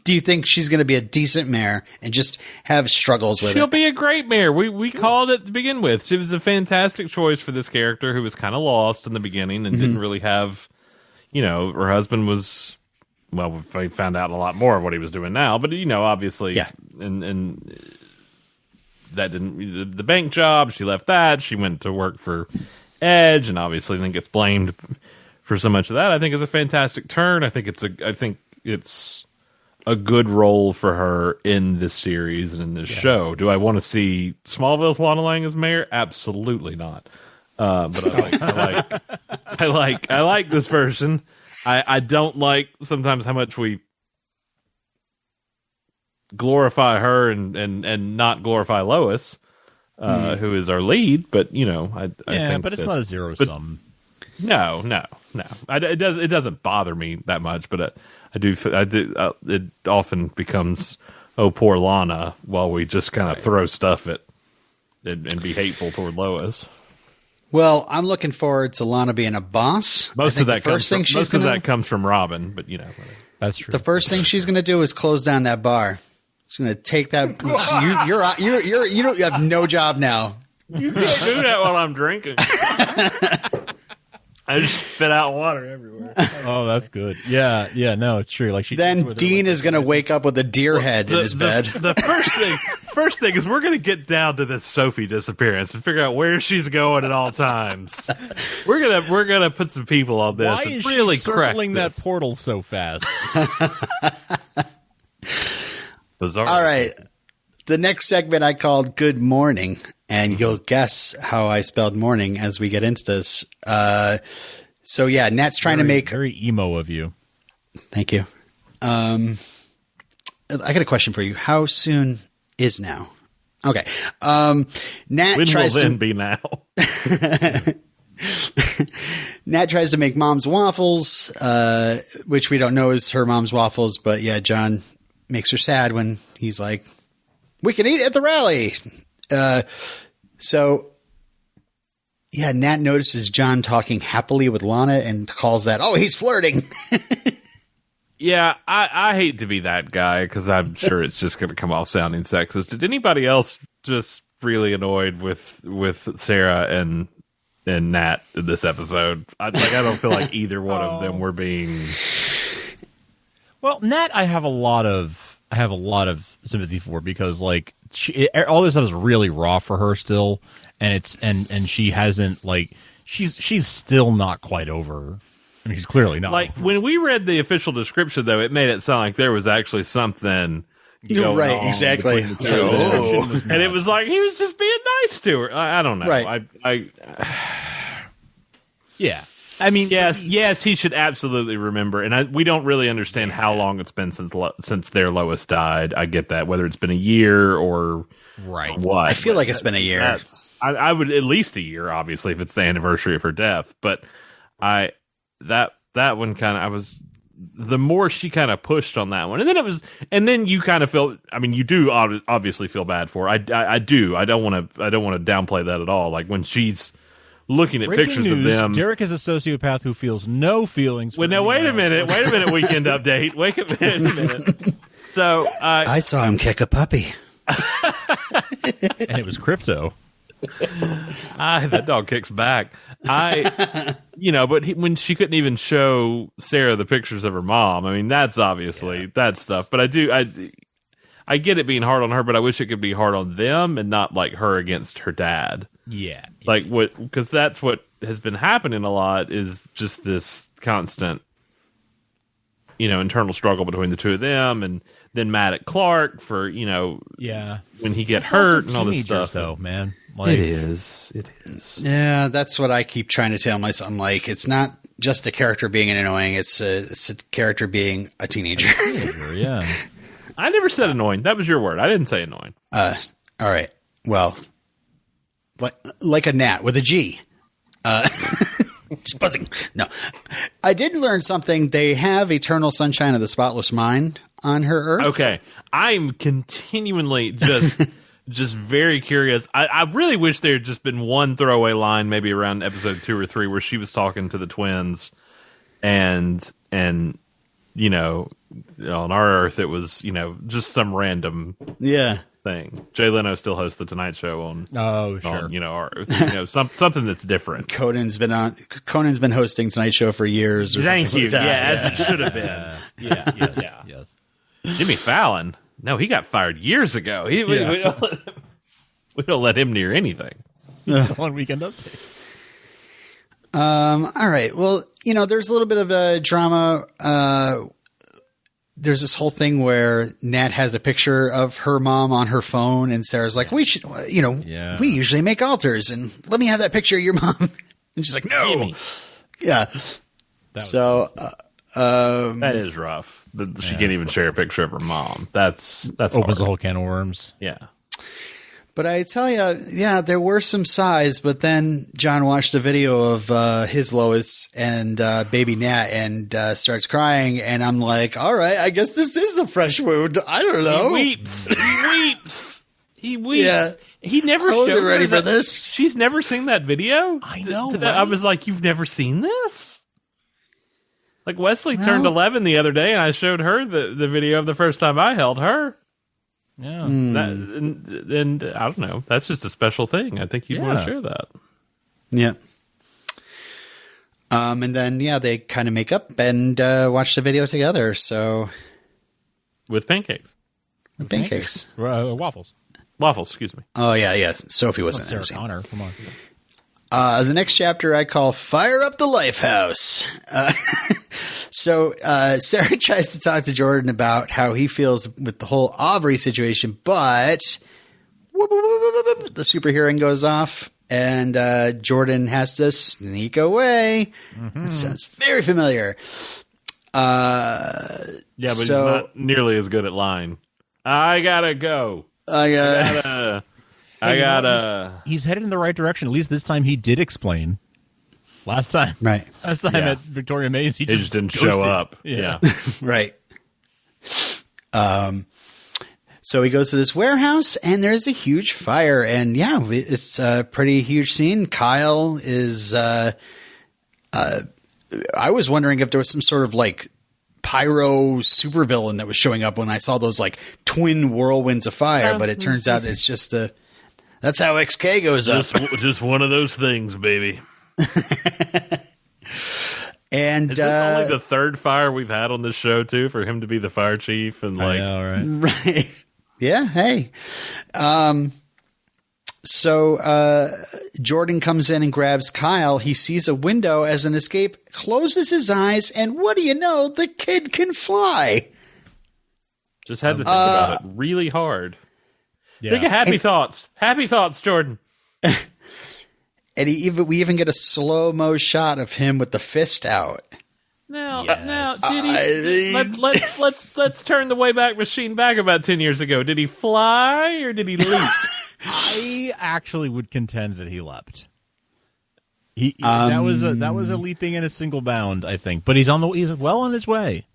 C: do you think she's going to be a decent mayor and just have struggles with
A: She'll
C: it?
A: be a great mayor. We called it to begin with. She was a fantastic choice for this character who was kind of lost in the beginning and didn't really have, her husband was... Well, we found out a lot more of what he was doing now, but obviously, and that didn't the bank job. She left that. She went to work for Edge, and obviously then gets blamed for so much of that. I think it's a fantastic turn. I think it's a good role for her in this series and in this show. Do I want to see Smallville's Lana Lang as mayor? Absolutely not. But I like this version. I don't like sometimes how much we glorify her and not glorify Lois, who is our lead. But I think
B: but it's not a zero sum.
A: No. It doesn't bother me that much, but I do. It often becomes poor Lana while we just kind of throw stuff at and be hateful toward Lois.
C: Well, I'm looking forward to Lana being a boss.
A: Most of that comes from Robin, but
B: that's true.
C: The first thing she's going to do is close down that bar. She's going to take that. You have no job now.
A: You can't do that while I'm drinking. I just spit out water everywhere.
B: Oh, that's good. Yeah, no, it's true. Like
C: Then Dean is going to wake up with a deer head in his bed.
A: The first thing is we're going to get down to this Sophie disappearance and figure out where she's going at all times. We're gonna put some people on this.
B: Why
A: and
B: is
A: really
B: she circling
A: crack
B: that portal so fast?
A: Bizarre.
C: All right. The next segment I called Good Morning, and you'll guess how I spelled morning as we get into this. So, yeah, Nat's trying to make...
B: Very emo of you.
C: Thank you. I got a question for you. How soon is now? Okay. Nat
A: When
C: tries
A: will
C: to...
A: then be now?
C: Nat tries to make mom's waffles, which we don't know is her mom's waffles, but yeah, John makes her sad when he's like, we can eat at the rally. So yeah, Nat notices John talking happily with Lana and calls that, oh, he's flirting.
A: Yeah, I hate to be that guy because I'm sure it's just going to come off sounding sexist. Did anybody else just really annoyed with Sarah and Nat in this episode? I don't feel like either one of them were being.
B: Well, Nat, I have a lot of sympathy for because like all this stuff is really raw for her still, and it's and she hasn't like she's still not quite over. I mean, she's clearly not.
A: Like
B: over.
A: when we read the official description, though, it made it sound like there was actually something.
C: You're right,
A: on
C: exactly.
A: between the
C: So-
A: two of them.
B: Oh.
A: And it was like he was just being nice to her. I don't know.
C: Right.
B: Yeah. I mean,
A: Yes, he should absolutely remember. And we don't really understand how long it's been since their Lois died. I get that, whether it's been a year or
B: right.
A: what.
C: I feel like it's been a year.
A: I would at least a year, obviously, if it's the anniversary of her death. But that one kind of, I was, the more she kind of pushed on that one, and then you kind of felt. I mean, you do obviously feel bad for her. I do. I don't want to downplay that at all. Like when she's looking at
B: Breaking
A: pictures of
B: news,
A: them.
B: Derek is a sociopath who feels no feelings. For
A: Well, now wait a
B: anyone else.
A: minute. Weekend update. Wait a minute. So
C: I saw him kick a puppy.
B: And it was crypto.
A: that dog kicks back. But when she couldn't even show Sarah the pictures of her mom, I mean, that's obviously that stuff. But I get it being hard on her, but I wish it could be hard on them and not like her against her dad.
B: Yeah.
A: Like what? Because that's what has been happening a lot is just this constant, internal struggle between the two of them, and then mad at Clark for when he get hurt and all this stuff.
B: Though, man, like,
A: It is.
C: Yeah, that's what I keep trying to tell myself. I'm like, it's not just a character being annoying; it's a character being a teenager.
B: Yeah.
A: I never said annoying. That was your word. I didn't say annoying.
C: All right. Well, like a gnat with a G. Just buzzing. No, I did learn something. They have Eternal Sunshine of the Spotless Mind on her Earth.
A: Okay, I'm continually just very curious. I really wish there had just been one throwaway line, maybe around episode 2 or 3, where she was talking to the twins, and on our Earth it was just some random thing. Jay Leno still hosts the Tonight Show on.
B: Oh, sure.
A: On, our Earth, something that's different.
C: Conan's been hosting Tonight Show for years. Or
A: Thank you.
C: like that.
A: As it should have been.
B: Yes.
A: Jimmy Fallon. No, he got fired years ago. We don't let him near anything.
B: On Weekend Update.
C: All right. Well, there's a little bit of a drama. There's this whole thing where Nat has a picture of her mom on her phone, and Sarah's like, we should, we usually make altars, and let me have that picture of your mom. And she's like, no.
A: Gimme.
C: Yeah.
A: That is rough. She can't even share a picture of her mom. That's
B: Opens
A: hard.
B: a whole can of worms.
A: Yeah.
C: But I tell you, yeah, there were some sighs, but then John watched a video of his Lois and baby Nat and starts crying, and I'm like, all right, I guess this is a fresh wound. I don't know.
A: He weeps.
C: Yeah.
A: He never
C: I wasn't
A: showed her
C: ready for
A: that-
C: this.
A: She's never seen that video?
B: I know,
A: I
B: right?
A: was like, you've never seen this? Like Wesley turned 11 the other day, and I showed her the video of the first time I held her.
B: Yeah.
A: And I don't know. That's just a special thing. I think you'd want to share that.
C: Yeah. And then, they kind of make up and watch the video together. So
A: With pancakes.
C: pancakes.
B: Waffles.
A: Waffles, excuse me.
C: Oh, yeah. Sophie wasn't in
B: Sarah
C: the scene.
B: Connor, come on.
C: The next chapter I call Fire Up the Lifehouse. So Sarah tries to talk to Jordan about how he feels with the whole Aubrey situation, but the super hearing goes off and Jordan has to sneak away. Mm-hmm. That sounds very familiar.
A: But he's not nearly as good at lying. I gotta go. I gotta.
B: He's headed in the right direction. At least this time he did explain. Last time at Victoria Mays, he just
A: didn't
B: ghosted.
A: show up. Yeah.
C: Right. So he goes to this warehouse and there's a huge fire and it's a pretty huge scene. Kyle is, I was wondering if there was some sort of like pyro supervillain that was showing up when I saw those like twin whirlwinds of fire, but it turns out it's just that's how XK goes up.
A: Just one of those things, baby.
C: And
A: is this only the third fire we've had on this show too, for him to be the fire chief and like,
B: I know, right?
C: Yeah. Hey. So Jordan comes in and grabs Kyle. He sees a window as an escape, closes his eyes, and what do you know? The kid can fly.
A: Just had to think about it really hard.
B: Yeah.
A: Think of happy thoughts. Happy thoughts, Jordan.
C: And we even get a slow-mo shot of him with the fist out.
A: Now, did he? Let's turn the Wayback Machine back about 10 years ago. Did he fly or did he leap?
B: I actually would contend that he leapt. That was a leaping in a single bound, I think. But he's well on his way.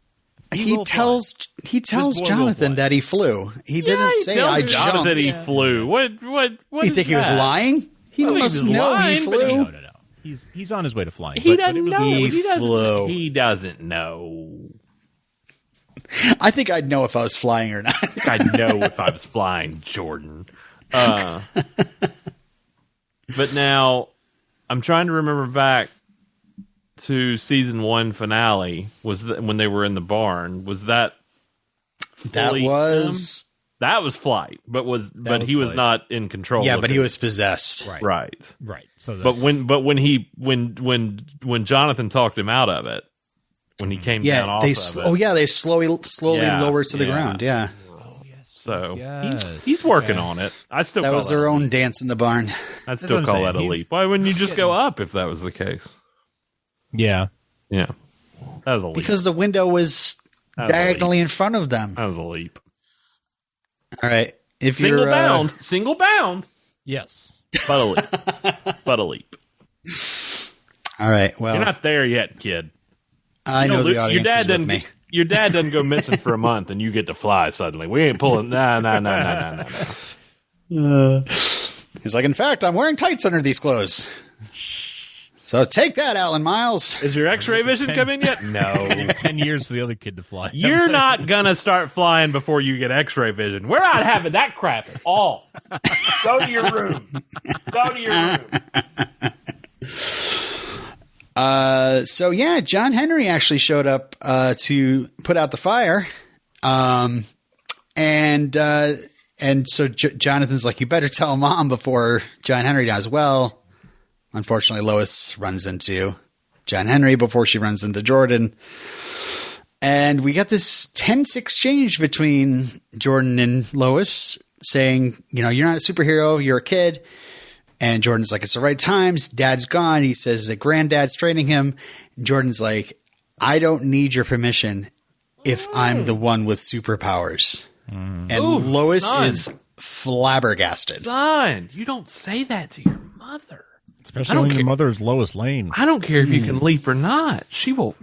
C: He tells Jonathan that he flew. He didn't say I jumped.
A: That he flew. What?
C: You think he was lying? He must know he flew.
B: No. He's on his way to flying.
A: He doesn't know.
C: He flew.
A: He doesn't know.
C: I think I'd know if I was flying or not.
A: I'd know if I was flying, Jordan. But now I'm trying to remember back to season 1 finale. When they were in the barn? Was that?
C: That was
A: flight, but he was not in control.
C: Yeah, but he was possessed.
A: Right.
B: So,
A: when Jonathan talked him out of it, when he came down off of it.
C: They slowly lowered to the ground. Yeah.
A: So he's working on it.
C: That was their own dance in the barn.
A: I'd still call that a leap. Why wouldn't you just go up if that was the case?
B: Yeah.
A: That was a leap.
C: Because the window was diagonally in front of them.
A: That was a leap.
C: All right. If
A: Single bound.
B: Yes.
A: But a leap.
C: All right. Well,
A: you're not there yet, kid.
C: I know the audience is with me.
A: Your dad doesn't go missing for a month and you get to fly suddenly. We ain't pulling. No.
C: He's like, in fact, I'm wearing tights under these clothes. So take that, Alan Miles.
A: Has your X-ray vision come in yet? No.
B: 10 years for the other kid to fly.
A: You're not going to start flying before you get X-ray vision. We're not having that crap at all. Go to your room.
C: John Henry actually showed up to put out the fire. And so Jonathan's like, you better tell Mom before John Henry does. Well, unfortunately, Lois runs into John Henry before she runs into Jordan. And we got this tense exchange between Jordan and Lois saying, you're not a superhero, you're a kid. And Jordan's like, it's the right times. Dad's gone. He says that granddad's training him. And Jordan's like, I don't need your permission if I'm the one with superpowers. And Lois is flabbergasted.
A: Son, you don't say that to your mother.
B: Especially when your mother is Lois Lane.
A: I don't care if you can leap or not. She will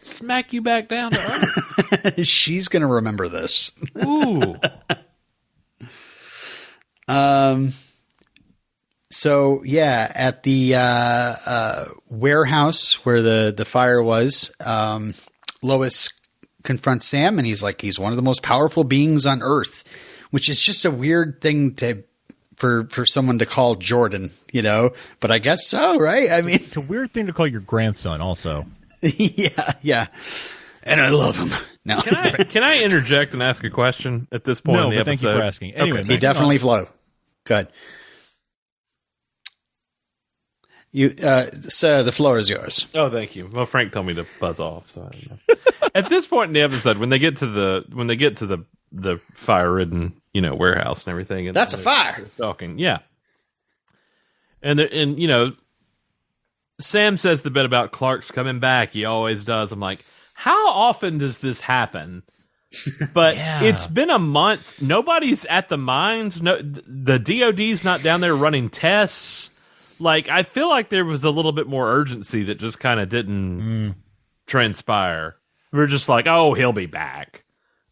A: smack you back down to earth.
C: She's going to remember this.
A: Ooh.
C: So yeah, at the warehouse where the fire was, Lois confronts Sam, and he's like, he's one of the most powerful beings on Earth, which is just a weird thing to for someone to call Jordan, but I guess so, right? I mean,
B: It's a weird thing to call your grandson also.
C: yeah. And I love him. No.
A: Can I interject and ask a question at this point
B: No,
A: in the
B: but
A: episode?
B: thank you for asking. Anyway,
A: Okay.
C: He definitely flow. Good. So the floor is yours.
A: Oh, thank you. Well, Frank told me to buzz off, so I don't know. At this point in the episode, when they get to the fire-ridden, warehouse and everything, and
C: That's a fire.
A: they're talking, yeah. And Sam says the bit about Clark's coming back. He always does. I'm like, how often does this happen? But It's been a month. Nobody's at the mines. No, the DOD's not down there running tests. Like, I feel like there was a little bit more urgency that just kind of didn't transpire. We're just like, oh, he'll be back.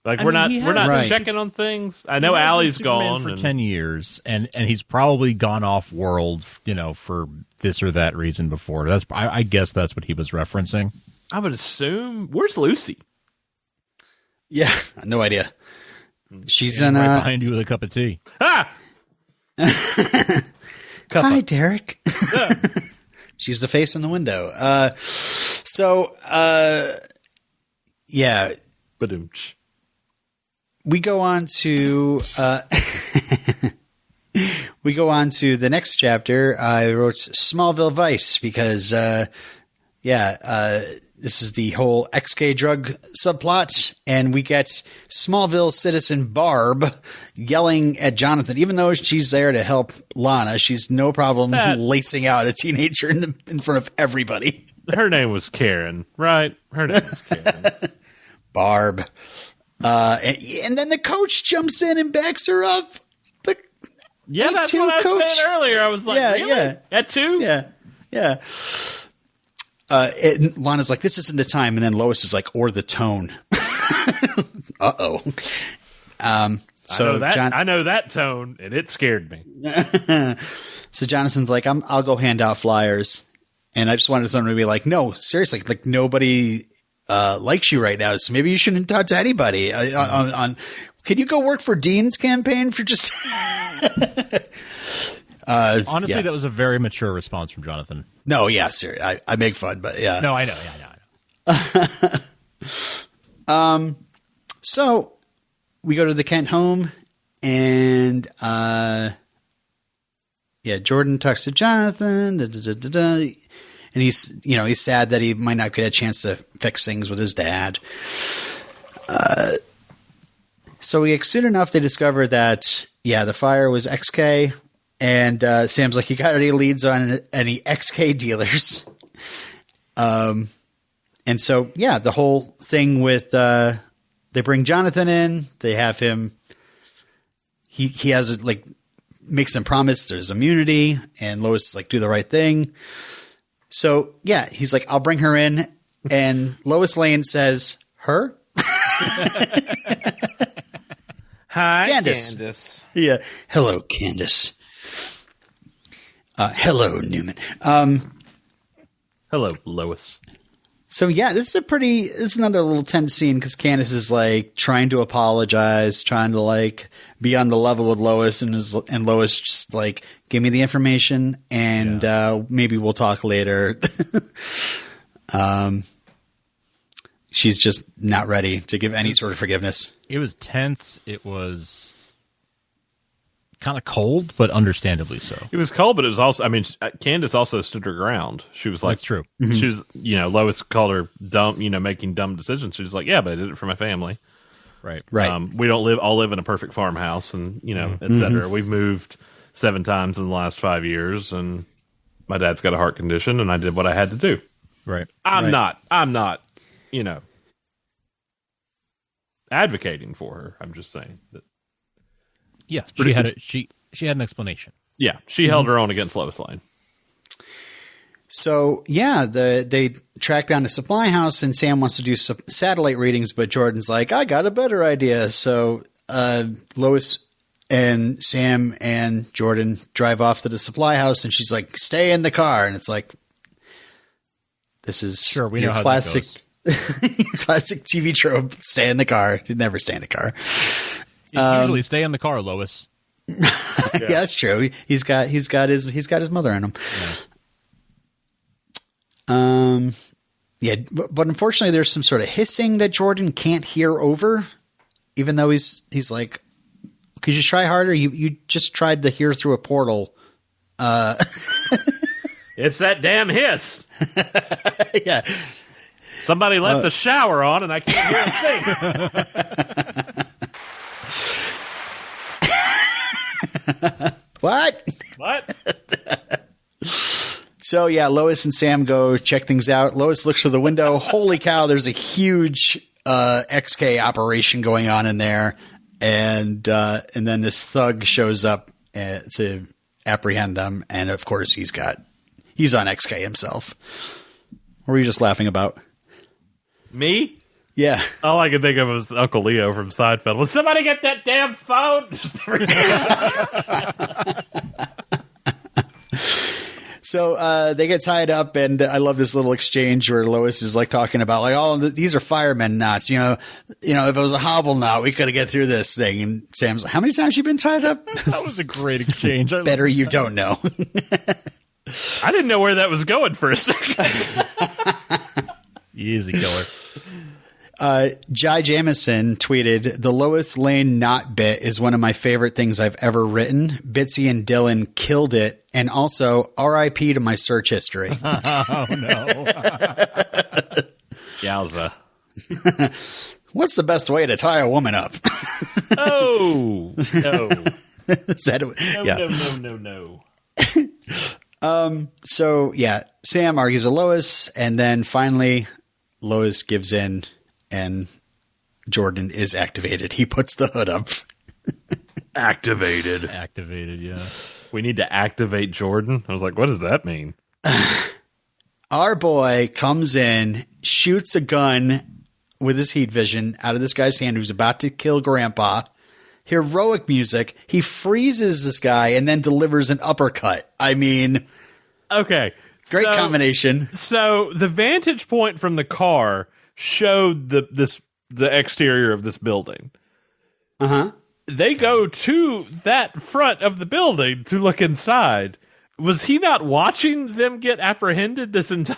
A: Like, we're not
C: Right.
A: checking on things. I know Allie's gone
B: for 10 years, and he's probably gone off world, for this or that reason before. I guess that's what he was referencing.
A: I would assume. Where's Lucy?
C: Yeah, no idea. She's
B: Standing
C: in
B: right behind you with a cup of tea.
A: Ah!
C: Hi, Derek. She's the face in the window. Yeah.
A: Badoomch.
C: We go on to the next chapter. I wrote Smallville Vice because this is the whole XK drug subplot, and we get Smallville citizen Barb yelling at Jonathan, even though she's there to help Lana. She's no problem lacing out a teenager in front of everybody.
A: Her name was Karen, right? Her name was Karen.
C: Barb. And then the coach jumps in and backs her up.
A: That's what I was saying earlier. I was like, really?
C: Yeah.
A: At 2?
C: Yeah. And Lana's like, this isn't the time. And then Lois is like, or the tone. Uh-oh.
A: I know that tone, and it scared me.
C: So Jonathan's like, I'll go hand out flyers. And I just wanted someone to be like, no, seriously, like nobody likes you right now. So maybe you shouldn't talk to anybody. Can you go work for Dean's campaign for just...
B: Honestly, that was a very mature response from Jonathan.
C: No, yeah, seriously. I make fun, but yeah.
B: No, I know. Yeah, I know.
C: So we go to the Kent home, and Jordan talks to Jonathan, and he's sad that he might not get a chance to fix things with his dad. So soon enough, they discover that the fire was XK, and Sam's like, you got any leads on any XK dealers? And so the whole thing with they bring Jonathan in, they have him. He has makes them promise there's immunity, and Lois is like, do the right thing. So he's like, I'll bring her in, and Lois Lane says, her?
A: Hi,
C: Candace. Yeah. Hello, Candace. Hello, Newman.
A: Hello, Lois.
C: So this is another little tense scene because Candace is like trying to apologize, trying to be on the level with Lois, and Lois just like, give me the information and maybe we'll talk later. She's just not ready to give any sort of forgiveness.
B: It was tense. It was kind of cold, but understandably so.
A: It was cold, but it was also, Candace also stood her ground. She was like,
B: that's true.
A: She was, Lois called her dumb, making dumb decisions. She was like, yeah, but I did it for my family.
B: Right.
A: We don't all live in a perfect farmhouse and, et cetera. We've moved 7 times in the last 5 years, and my dad's got a heart condition, and I did what I had to do.
B: Right.
A: I'm not, advocating for her. I'm just saying that.
B: Yes, she had an explanation.
A: Yeah, she held her own against Lois Lane.
C: So they track down the supply house, and Sam wants to do some satellite readings, but Jordan's like, I got a better idea. So Lois and Sam and Jordan drive off to the supply house, and she's like, stay in the car. And it's like, this is
B: sure, we
C: your
B: know how
C: classic,
B: that goes.
C: your classic TV trope. Stay in the car. You never stay in the car.
B: Usually stay in the car, Lois.
C: Yeah, that's true. He's got his mother in him. But unfortunately, there's some sort of hissing that Jordan can't hear over, even though he's like, could you try harder? You just tried to hear through a portal.
A: It's that damn hiss.
C: Yeah.
A: Somebody left the shower on, and I can't hear a thing.
C: What? So, yeah, Lois and Sam go check things out. Lois looks through the window. Holy cow, there's a huge XK operation going on in there. And then this thug shows up to apprehend them. And, of course, he's on XK himself. What were you just laughing about?
A: Me?
C: Yeah.
A: All I could think of was Uncle Leo from Seinfeld. Will somebody get that damn phone?
C: So they get tied up, and I love this little exchange where Lois is like talking about like, oh, these are firemen knots. You know, if it was a hobble knot, we could have get through this thing. And Sam's like, how many times you been tied up?
B: That was a great exchange.
C: Better you don't know.
A: I didn't know where that was going for a second.
B: Easy killer.
C: Jai Jamison tweeted, the Lois Lane knot bit is one of my favorite things I've ever written. Bitsy and Dylan killed it. And also RIP to my search history.
B: Oh, no.
A: Yowza.
C: What's the best way to tie a woman up?
A: Oh, no.
C: Is that,
A: No.
C: So, yeah, Sam argues with Lois, and then finally Lois gives in, and Jordan is activated. He puts the hood up.
A: Activated,
B: yeah.
A: We need to activate Jordan. I was like, what does that mean?
C: Our boy comes in, shoots a gun with his heat vision out of this guy's hand who's about to kill Grandpa. Heroic music. He freezes this guy and then delivers an uppercut. I mean,
A: okay.
C: Great combination.
A: So the vantage point from the car showed the exterior of this building.
C: Uh-huh.
A: They go to that front of the building to look inside. Was he not watching them get apprehended this entire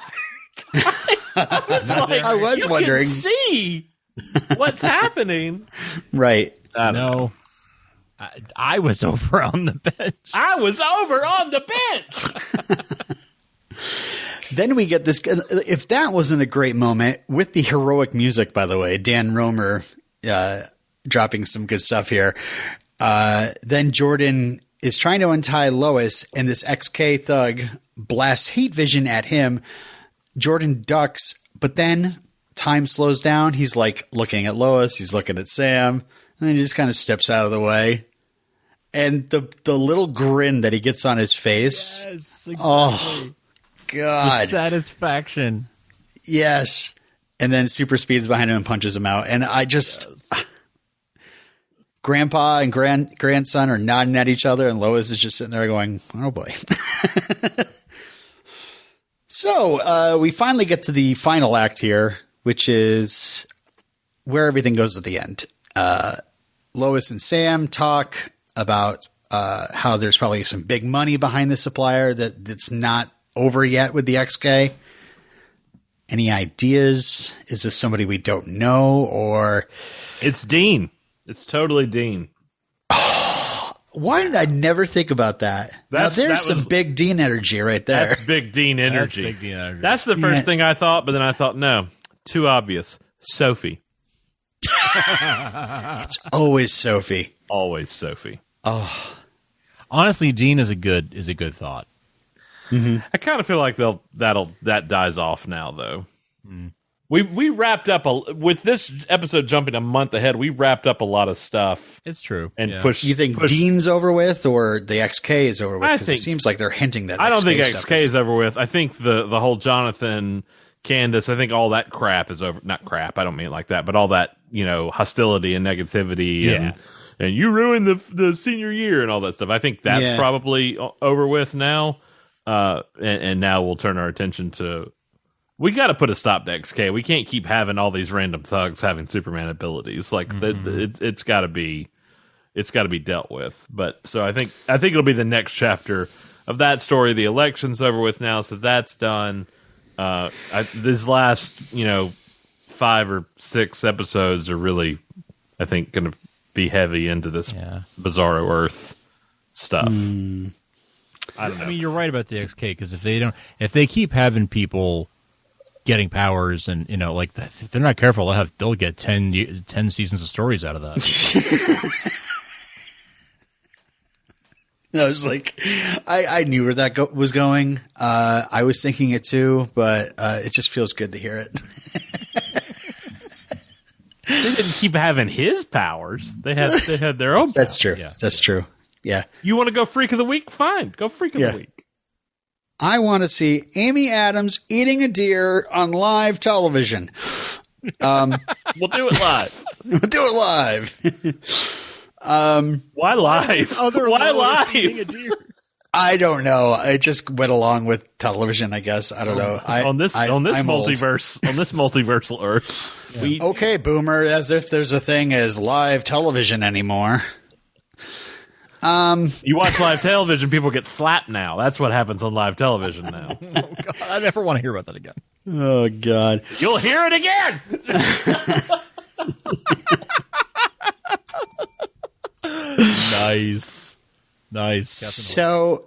A: time? I was
C: wondering.
A: Can see what's happening.
C: Right.
B: No. I was over on the bench.
A: I was over on the bench.
C: Then we get this. If that wasn't a great moment with the heroic music, by the way, Dan Romer dropping some good stuff here. Then Jordan is trying to untie Lois, and this XK thug blasts heat vision at him. Jordan ducks, but then time slows down. He's like looking at Lois. He's looking at Sam, and then he just kind of steps out of the way. And the little grin that he gets on his face.
B: Yes, exactly.
C: Oh, God.
B: The satisfaction.
C: Yes. And then super speeds behind him and punches him out. And I just... Yes. Grandpa and grandson are nodding at each other, and Lois is just sitting there going, oh, boy. So we finally get to the final act here, which is where everything goes at the end. Lois and Sam talk about how there's probably some big money behind the supplier that's not over yet with the XK. Any ideas? Is this somebody we don't know, or
A: it's Dean? It's totally Dean.
C: Why did I never think about that? There's some big Dean energy right there.
A: That's big Dean energy. That's the first thing I thought, but then I thought, no, too obvious. Sophie.
C: It's always Sophie.
A: Always Sophie.
C: Oh,
B: honestly, Dean is a good thought.
C: Mm-hmm.
A: I kind of feel like that dies off now, though. Mm. We wrapped up with this episode jumping a month ahead. We wrapped up a lot of stuff.
B: It's true.
A: And
B: pushed.
C: You think Dean's over with, or the XK is over with? Because it seems like they're hinting that.
A: I don't think XK is over with. I think the whole Jonathan, Candace, I think all that crap is over. Not crap. I don't mean it like that, but all that hostility and negativity and you ruined the senior year and all that stuff. I think that's probably over with now. And now we'll turn our attention to. We got to put a stop to XK. We can't keep having all these random thugs having Superman abilities. Like it's got to be. it's got to be dealt with. But so I think it'll be the next chapter of that story. The election's over with now, so that's done. This last 5 or 6 episodes are really, I think, going to be heavy into this Bizarro Earth stuff. I don't know.
B: I mean, you're right about the XK, because if they keep having people getting powers and if they're not careful, they'll get 10 seasons of stories out of that.
C: I was like, I knew where that was going. I was thinking it too, but it just feels good to hear it.
A: They didn't keep having his powers. They had their own powers.
C: That's true. Yeah. That's true. Yeah.
A: You want to go Freak of the Week? Fine. Go Freak of the Week.
C: I want to see Amy Adams eating a deer on live television.
A: We'll do it live.
C: We'll do it live.
A: Why live? Why live?
B: Eating a deer?
C: I don't know. I just went along with television, I guess. I don't know.
A: On this multiversal Earth.
C: Yeah. Okay, boomer, as if there's a thing as live television anymore.
A: You watch live television, people get slapped now. That's what happens on live television now.
B: Oh, God, I never want to hear about that again.
C: Oh, God.
A: You'll hear it again!
B: Nice.
C: So,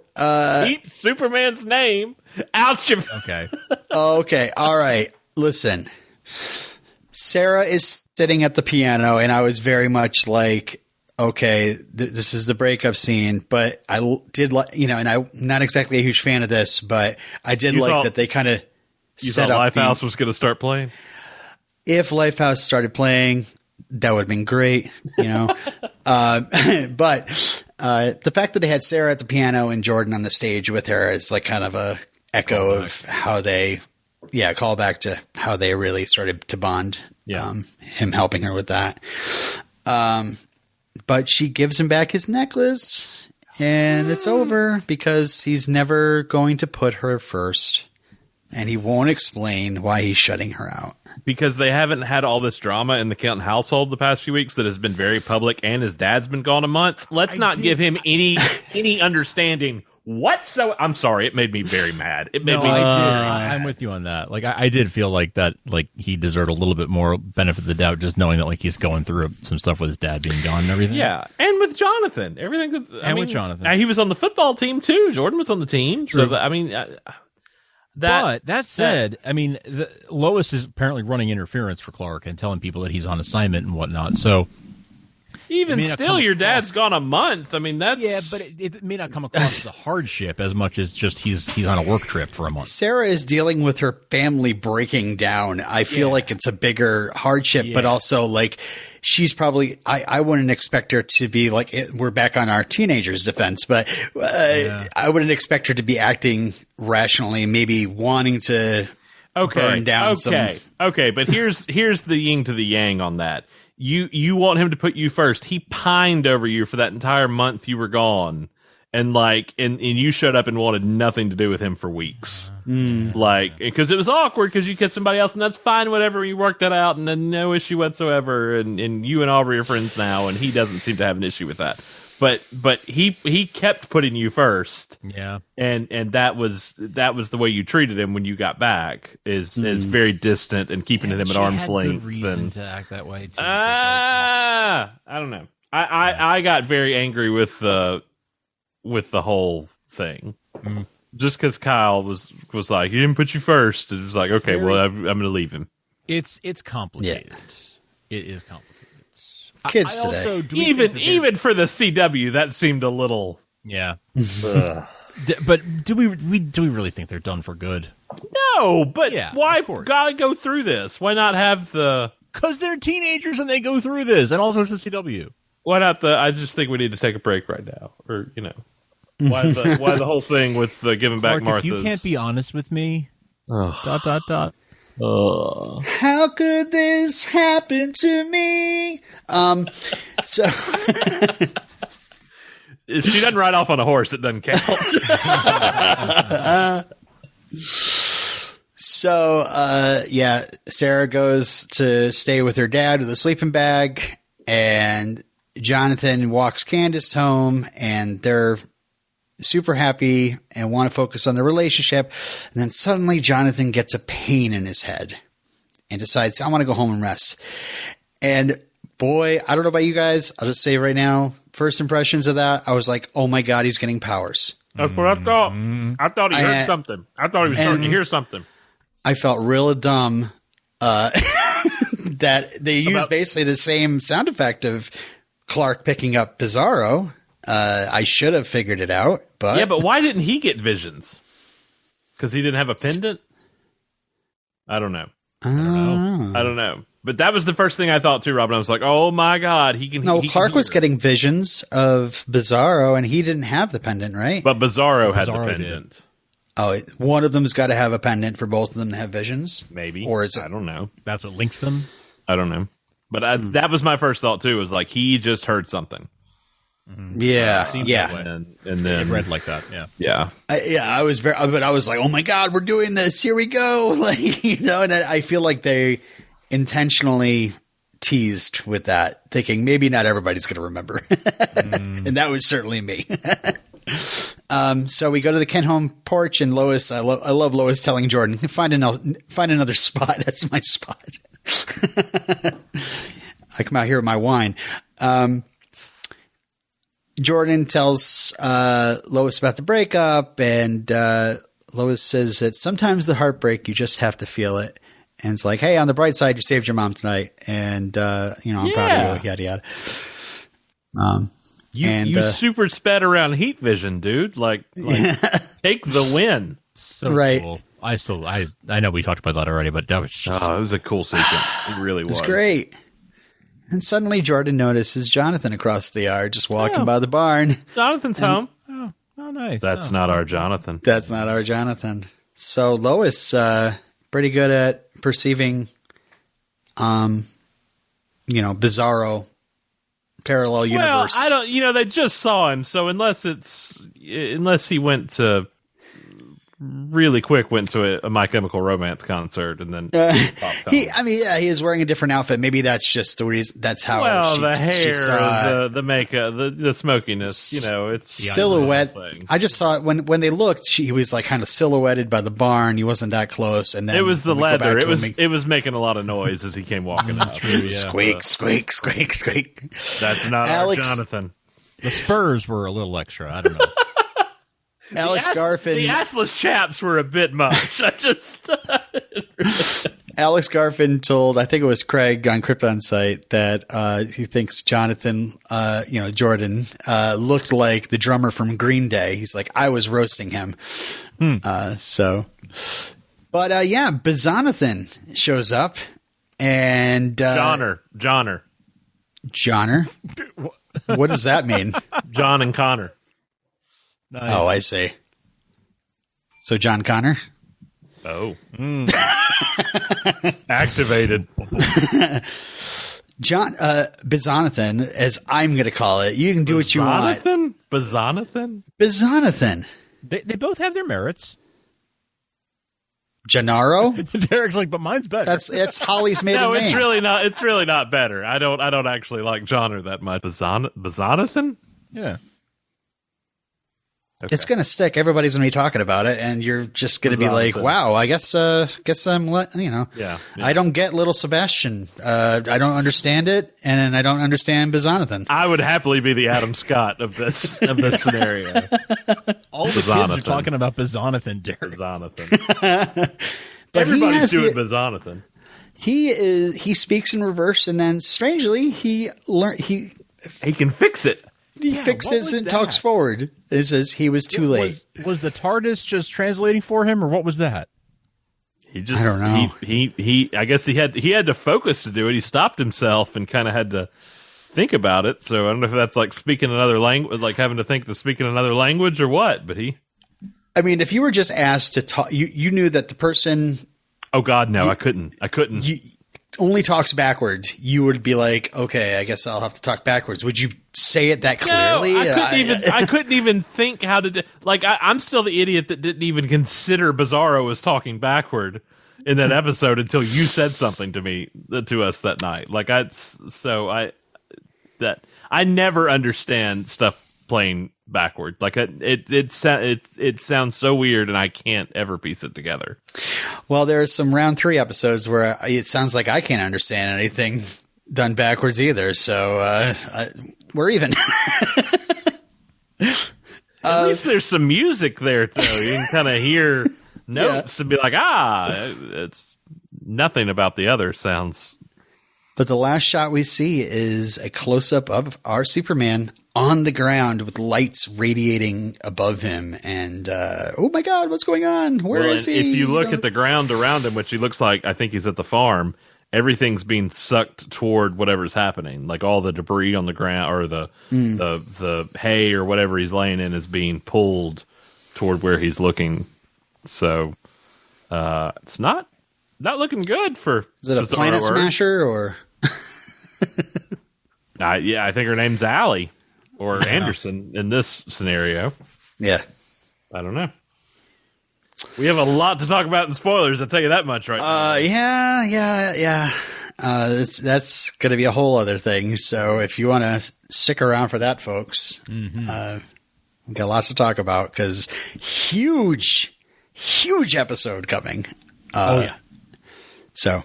A: keep Superman's name out your...
C: Okay. All right. Listen. Sarah is sitting at the piano, and I was very much like, okay, this is the breakup scene, but I did like, and I'm not exactly a huge fan of this, but I did that they kind of set up.
A: Lifehouse was going to start playing?
C: If Lifehouse started playing, that would have been great, but the fact that they had Sarah at the piano and Jordan on the stage with her is like kind of a echo of how they, call back to how they really started to bond.
A: Yeah.
C: Him helping her with that. But she gives him back his necklace, and it's over because he's never going to put her first, and he won't explain why he's shutting her out.
A: Because they haven't had all this drama in the Kelton household the past few weeks that has been very public, and his dad's been gone a month. Let's not give him any understanding whatsoever. I'm sorry, it made me very mad. It made me.
B: I'm with you on that. Like, I did feel like that. Like, he deserved a little bit more benefit of the doubt, just knowing that he's going through some stuff with his dad being gone and everything.
A: Yeah, and with Jonathan, everything.
B: With Jonathan,
A: he was on the football team too. Jordan was on the team.
B: True.
A: So
B: that said, Lois is apparently running interference for Clark and telling people that he's on assignment and whatnot. So
A: even still, your dad's gone a month. I mean, that's
B: but it may not come across as a hardship as much as just he's on a work trip for a month.
C: Sarah is dealing with her family breaking down. I feel like it's a bigger hardship, but also like she's probably. I wouldn't expect her to be like. We're back on our teenagers' defense, but I wouldn't expect her to be acting rationally. Maybe wanting to burn down some.
A: Okay, but here's the yin to the yang on that. You want him to put you first. He pined over you for that entire month you were gone. And you showed up and wanted nothing to do with him for weeks. Because it was awkward because you kissed somebody else, and that's fine, whatever. You worked that out, and then no issue whatsoever. And you and Aubrey are friends now, and he doesn't seem to have an issue with that. But he kept putting you first.
B: Yeah.
A: And that was the way you treated him when you got back is very distant and keeping him at arm's length.
B: Good reason to act that way too.
A: I don't know. I got very angry with the whole thing. Just because Kyle was like, he didn't put you first. It was like, okay, well, I'm going to leave him.
B: It's complicated. It is complicated.
C: Kids today.
A: Even for the CW, that seemed a little.
B: Yeah. But do we really think they're done for good?
A: No, but why gotta go through this? Why not have the?
B: Because they're teenagers and they go through this, and also it's the CW.
A: Why not the? I just think we need to take a break right now, or why the whole thing with giving back Martha's?
B: If you can't be honest with me. ...
C: How could this happen to me? So
A: if she doesn't ride off on a horse, it doesn't count.
C: So Sarah goes to stay with her dad with a sleeping bag, and Jonathan walks Candace home, and they're super happy and want to focus on the relationship. And then suddenly Jonathan gets a pain in his head and decides, I want to go home and rest. And boy, I don't know about you guys. I'll just say right now, first impressions of that, I was like, oh my God, he's getting powers.
A: That's what I thought. I thought he heard something. I thought he was starting to hear something.
C: I felt real dumb that they used basically the same sound effect of Clark picking up Bizarro. I should have figured it out, but...
A: Yeah, but why didn't he get visions? Because he didn't have a pendant? I don't know. I don't know. But that was the first thing I thought too, Robin. I was like, "Oh my God, he can."
C: No,
A: he
C: Clark
A: can
C: was getting visions of Bizarro, and he didn't have the pendant, right?
A: But Bizarro had the pendant.
B: Did.
C: Oh, one of them's got to have a pendant for both of them to have visions,
A: Maybe,
C: or is it?
A: I don't know.
B: That's what links them.
A: I don't know. But that was my first thought too. Was like he just heard something.
C: Yeah, yeah.
A: And then
B: It read like that.
A: yeah.
C: I was but I was like, oh my God, we're doing this. Here we go. Like, and I feel like they intentionally teased with that, thinking maybe not everybody's going to remember. And that was certainly me. So we go to the Kent home porch, and Lois, I love Lois telling Jordan, find another spot. That's my spot. I come out here with my wine. Jordan tells Lois about the breakup, and Lois says that sometimes the heartbreak, you just have to feel it. And it's like, hey, on the bright side, you saved your mom tonight, and I'm proud of you, yada yada.
A: You super sped around heat vision, dude. Like take the win.
B: So
C: right.
B: cool. I know we talked about that already, but that was just...
A: it was a cool sequence. It really was.
C: It's great. And suddenly Jordan notices Jonathan across the yard, just walking by the barn.
A: Jonathan's home.
B: Oh, nice.
A: That's not our Jonathan.
C: That's not our Jonathan. So Lois, pretty good at perceiving, Bizarro parallel universe.
A: Well, I don't. They just saw him, so unless he went to really quick went to a My Chemical Romance concert and then
C: he is wearing a different outfit. Maybe that's just the reason. That's how.
A: Well, the hair, the makeup, the smokiness. It's
C: silhouette. I just saw it when they looked. He was like kind of silhouetted by the barn. He wasn't that close, and then
A: it was the leather. It was making a lot of noise as he came walking up.
C: Squeak, squeak, squeak, squeak.
A: That's not Alex, our Jonathan.
B: The spurs were a little extra. I don't know.
C: Alex Garfin.
A: The assless chaps were a bit much.
C: Alex Garfin told, I think it was Craig on Krypton site, that he thinks Jonathan, Jordan, looked like the drummer from Green Day. He's like, I was roasting him. Bizonathan shows up, and
A: Johnner.
C: What does that mean?
A: John and Connor.
C: Nice. Oh, I see. So John Connor?
A: Oh. Activated.
C: John Bizonathan, as I'm going to call it. You can do what you want. Bizonathan?
B: They both have their merits.
C: Gennaro?
B: Derek's like, but mine's better.
C: That's Holly's maiden name.
A: No, it's really not better. I don't actually like Johnner that much. Bizonathan?
B: Yeah.
C: Okay. It's going to stick. Everybody's going to be talking about it, and you're just going to be like, "Wow, I guess I'm,
A: yeah.
C: I don't get little Sebastian. I don't understand it, and I don't understand Bizonathan."
A: I would happily be the Adam Scott of this scenario.
B: All the kids are talking about Bizonathan, Derek.
A: Bizonathan. Everybody's doing Bizonathan.
C: He speaks in reverse, and then strangely he
A: can fix it.
C: He fixes and talks forward. It says he was too late.
B: Was the TARDIS just translating for him, or what was that?
C: I don't know.
A: He I guess he had to focus to do it. He stopped himself and kind of had to think about it. So I don't know if that's like speaking another language, like having to think to speak in another language or what. But
C: I mean, if you were just asked to talk, you knew that the person.
A: Oh God, no! I couldn't.
C: Only talks backwards, you would be like, okay, I guess I'll have to talk backwards. Would you say it that clearly?
A: No, I couldn't even think how to do. Like, I'm still the idiot that didn't even consider Bizarro as talking backward in that episode until you said something to us that night. Like, that I never understand stuff playing backward. Like it sounds so weird, and I can't ever piece it together.
C: Well, there's some round 3 episodes where it sounds like I can't understand anything done backwards either. So we're even.
A: At least there's some music there, though. You can kind of hear notes and be like, it's nothing about the other sounds.
C: But the last shot we see is a close-up of our Superman on the ground with lights radiating above him. And, oh my God, what's going on? Where is he?
A: If you look at the ground around him, which he looks like, I think he's at the farm, everything's being sucked toward whatever's happening. Like all the debris on the ground or the hay or whatever he's laying in is being pulled toward where he's looking. So it's not looking good for.
C: Is it a planet smasher or?
A: I think her name's Allie or Anderson in this scenario.
C: Yeah.
A: I don't know. We have a lot to talk about in spoilers, I'll tell you that much right now.
C: Yeah. That's going to be a whole other thing. So if you want to stick around for that, folks, we've got lots to talk about because huge episode coming. So,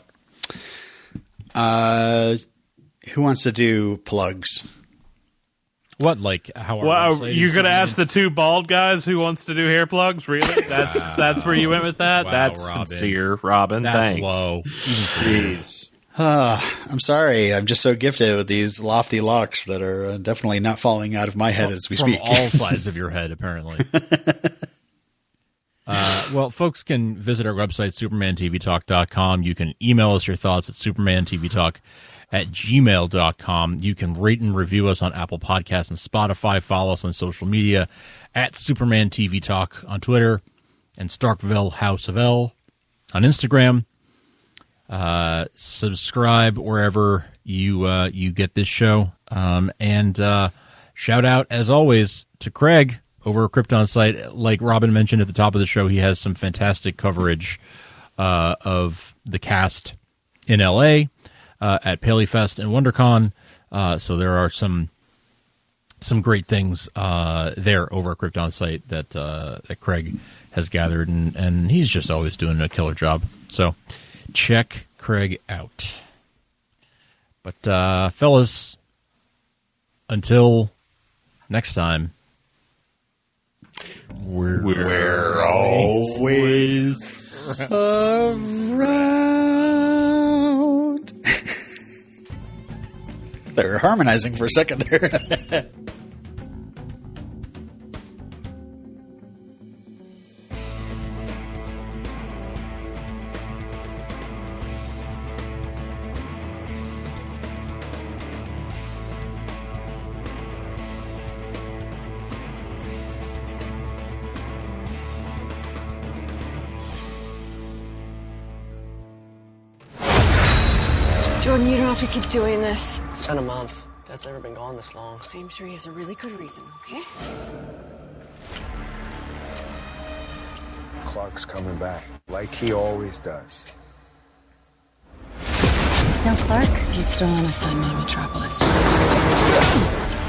C: who wants to do plugs?
B: What, like how?
A: You're going to ask the 2 bald guys who wants to do hair plugs? Really? That's where you went with that?
B: Wow,
A: that's
B: Robin.
A: sincere, Robin.
B: That's
A: thanks.
B: low.
A: Jeez.
C: I'm sorry. I'm just so gifted with these lofty locks that are definitely not falling out of my head as we
B: From
C: speak.
B: all sides of your head, apparently. Well, folks can visit our website, supermantvtalk.com. You can email us your thoughts at supermantvtalk@gmail.com. You can rate and review us on Apple Podcasts and Spotify. Follow us on social media at Superman TV Talk on Twitter and Starkville House of L on Instagram. Subscribe wherever you get this show. And shout out, as always, to Craig over at Krypton site. Like Robin mentioned at the top of the show, he has some fantastic coverage of the cast in L.A. At PaleyFest and WonderCon. So there are some great things there over at Krypton site that Craig has gathered, and he's just always doing a killer job. So check Craig out. But fellas, until next time, we're always around. They're harmonizing for a second there.
D: Jordan, you don't have to keep doing this.
E: It's been a month. Dad's never been gone this long.
D: I'm sure he has a really good reason, okay?
F: Clark's coming back, like he always does.
D: No, Clark? He's still on assignment in Metropolis.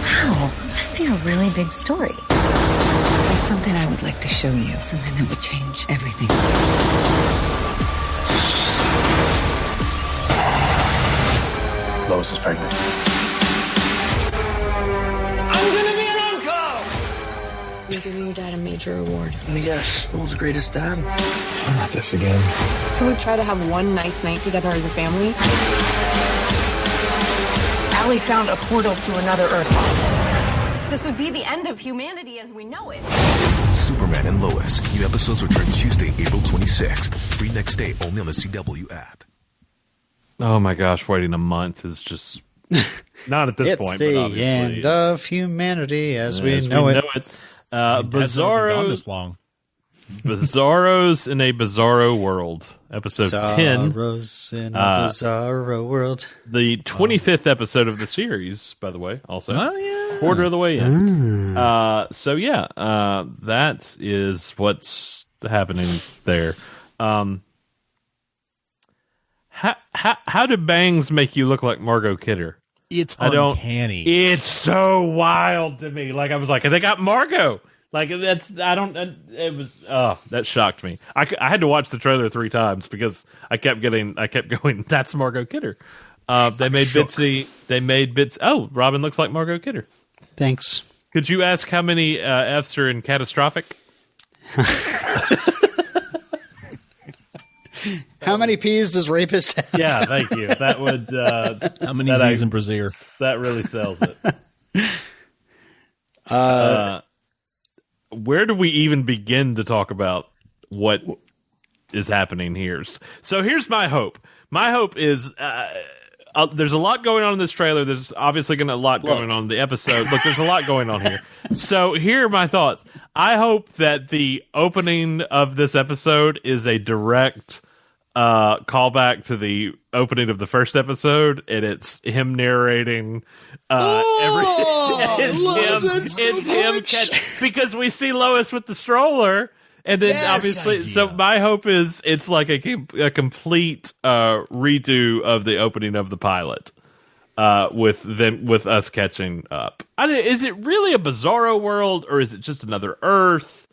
G: Wow, must be a really big story.
D: There's something I would like to show you. Something that would change everything.
F: Lois is pregnant.
E: I'm gonna be an uncle!
D: You're giving your dad a major award.
E: Let me guess, who's the greatest dad?
F: Not this again.
H: Can we try to have one nice night together as a family? Allie found a portal to another Earth. This would be the end of humanity as we know it.
I: Superman and Lois. New episodes return Tuesday, April 26th. Free next day only on the CW app.
A: Oh my gosh, waiting a month is just not at this point.
C: It's
A: But
C: the end of humanity as we
A: as
C: know
A: we
C: it.
A: know it. Bizarro
B: this long.
A: Bizarros in a Bizarro World, episode 10.
C: Bizarros in a bizarro world.
A: The 25th episode of the series, by the way, also.
B: Oh, yeah.
A: Quarter of the way in. So, yeah, that is what's happening there. How do bangs make you look like Margot Kidder?
B: It's
A: I don't.
B: uncanny.
A: It's so wild to me. Like I was like, they got Margot. Like that's I don't. It was that shocked me. I had to watch the trailer 3 times because I kept going. That's Margot Kidder. They made Bitsy. They made Bits. Oh, Robin looks like Margot Kidder.
C: Thanks.
A: Could you ask how many F's are in catastrophic?
C: How many P's does rapist have?
A: Yeah, thank you. That would.
B: How many Z's in Brazier?
A: That really sells it. Where do we even begin to talk about what is happening here? So here's my hope. My hope is there's a lot going on in this trailer. There's obviously a lot going on in the episode. Look, there's a lot going on here. So here are my thoughts. I hope that the opening of this episode is a direct callback to the opening of the first episode, and it's him narrating because we see Lois with the stroller, and then obviously, so my hope is it's like a complete redo of the opening of the pilot with us catching up. Is it really a Bizarro world, or is it just another Earth?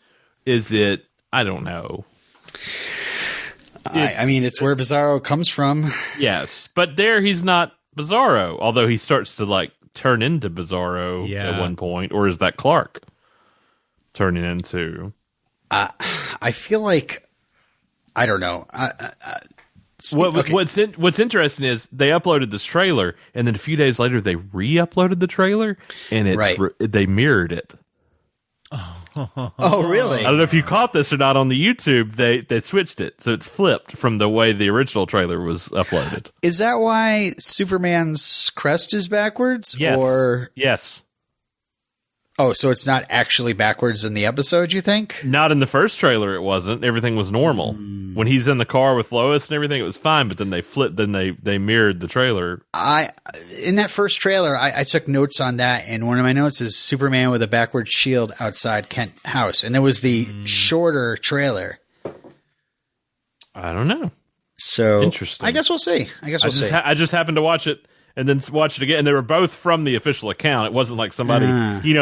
A: Is it? I don't know.
C: I mean, it's where Bizarro comes from.
A: Yes, but there he's not Bizarro, although he starts to like turn into Bizarro at one point, or is that Clark turning into?
C: I feel like I don't know.
A: What's interesting is they uploaded this trailer, and then a few days later they re-uploaded the trailer, and they mirrored it.
C: Oh, really?
A: I don't know if you caught this or not on the YouTube. They switched it, so it's flipped from the way the original trailer was uploaded.
C: Is that why Superman's crest is backwards?
A: Yes.
C: Or
A: yes.
C: Oh, so it's not actually backwards in the episode, you think?
A: Not in the first trailer, it wasn't. Everything was normal. When he's in the car with Lois and everything, it was fine, but then they flipped, then they mirrored the trailer.
C: In that first trailer, I took notes on that, and one of my notes is Superman with a backward shield outside Kent House, and there was the shorter trailer.
A: I don't know.
C: So
A: interesting.
C: I guess we'll see. We'll see.
A: I just happened to watch it and then watch it again, and they were both from the official account. It wasn't like somebody,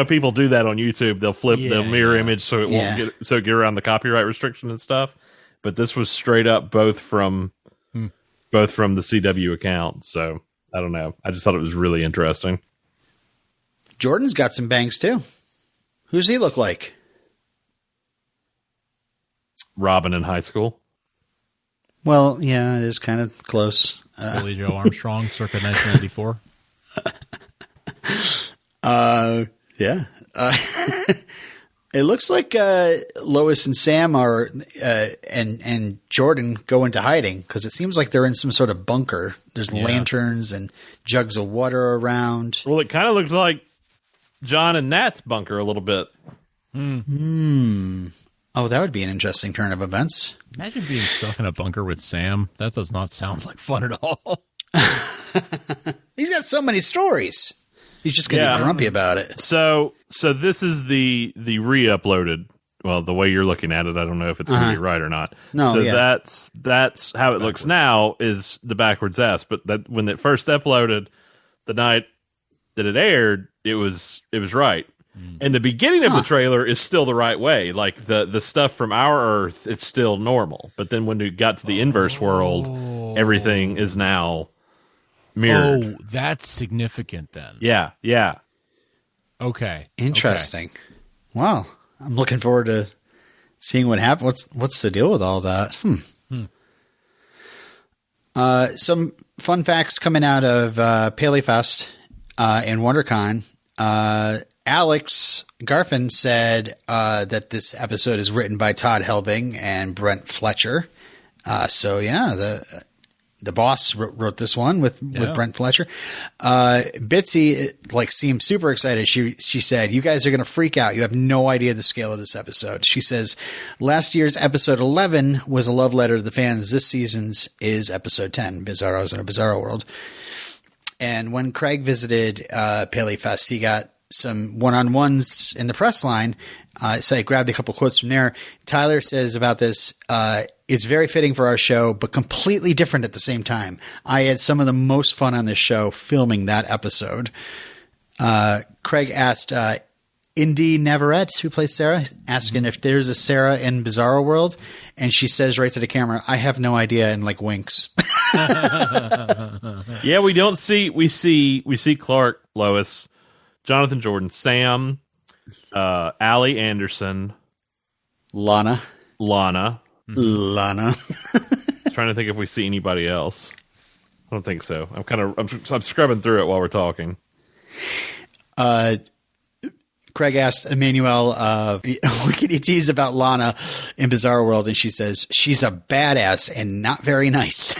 A: people do that on YouTube. They'll flip, they'll mirror image so it won't get around the copyright restriction and stuff. But this was straight up both from the CW account. So I don't know. I just thought it was really interesting.
C: Jordan's got some bangs too. Who's he look like?
A: Robin in high school.
C: Well, yeah, it is kind of close.
B: Billy Joe Armstrong, circa 1994.
C: Yeah. It looks like Lois and Sam are and Jordan go into hiding because it seems like they're in some sort of bunker. There's lanterns and jugs of water around.
A: Well, it kind of looks like John and Nat's bunker a little bit.
C: Oh, that would be an interesting turn of events.
B: Imagine being stuck in a bunker with Sam. That does not sound like fun at all.
C: He's got so many stories. He's just going to be grumpy about it.
A: So this is the re-uploaded. Well, the way you're looking at it, I don't know if it's going to be right or not.
C: No,
A: so that's how it looks now is the backwards S. But that when it first uploaded, the night that it aired, it was right. And the beginning of the trailer is still the right way. Like the stuff from our Earth, it's still normal. But then when we got to the inverse world, everything is now mirrored.
B: Oh, that's significant then.
A: Yeah.
B: Okay.
C: Interesting.
B: Okay.
C: Wow. I'm looking forward to seeing what happens. What's the deal with all that? Some fun facts coming out of PaleyFest and WonderCon. Alex Garfin said that this episode is written by Todd Helbing and Brent Fletcher. The boss wrote this one with Brent Fletcher. Bitsy seemed super excited. She said, "You guys are going to freak out. You have no idea the scale of this episode." She says, "Last year's episode 11 was a love letter to the fans. This season's is episode 10, Bizarros in a Bizarro World." And when Craig visited PaleyFest, he got some one-on-ones in the press line. So I grabbed a couple quotes from there. Tyler says about this, it's very fitting for our show, but completely different at the same time. I had some of the most fun on this show filming that episode. Craig asked Indy Navarrete, who plays Sarah, asking if there's a Sarah in Bizarro World, and she says right to the camera, "I have no idea," and like winks.
A: Yeah, we don't see we see Clark, Lois, Jonathan Jordan, Sam, Allie Anderson,
C: Lana.
A: Trying
C: Lana.
A: to think if we see anybody else. I don't think so. I'm scrubbing through it while we're talking.
C: Craig asked Emmanuel, what can you tease about Lana in Bizarro World? And she says, she's a badass and not very nice.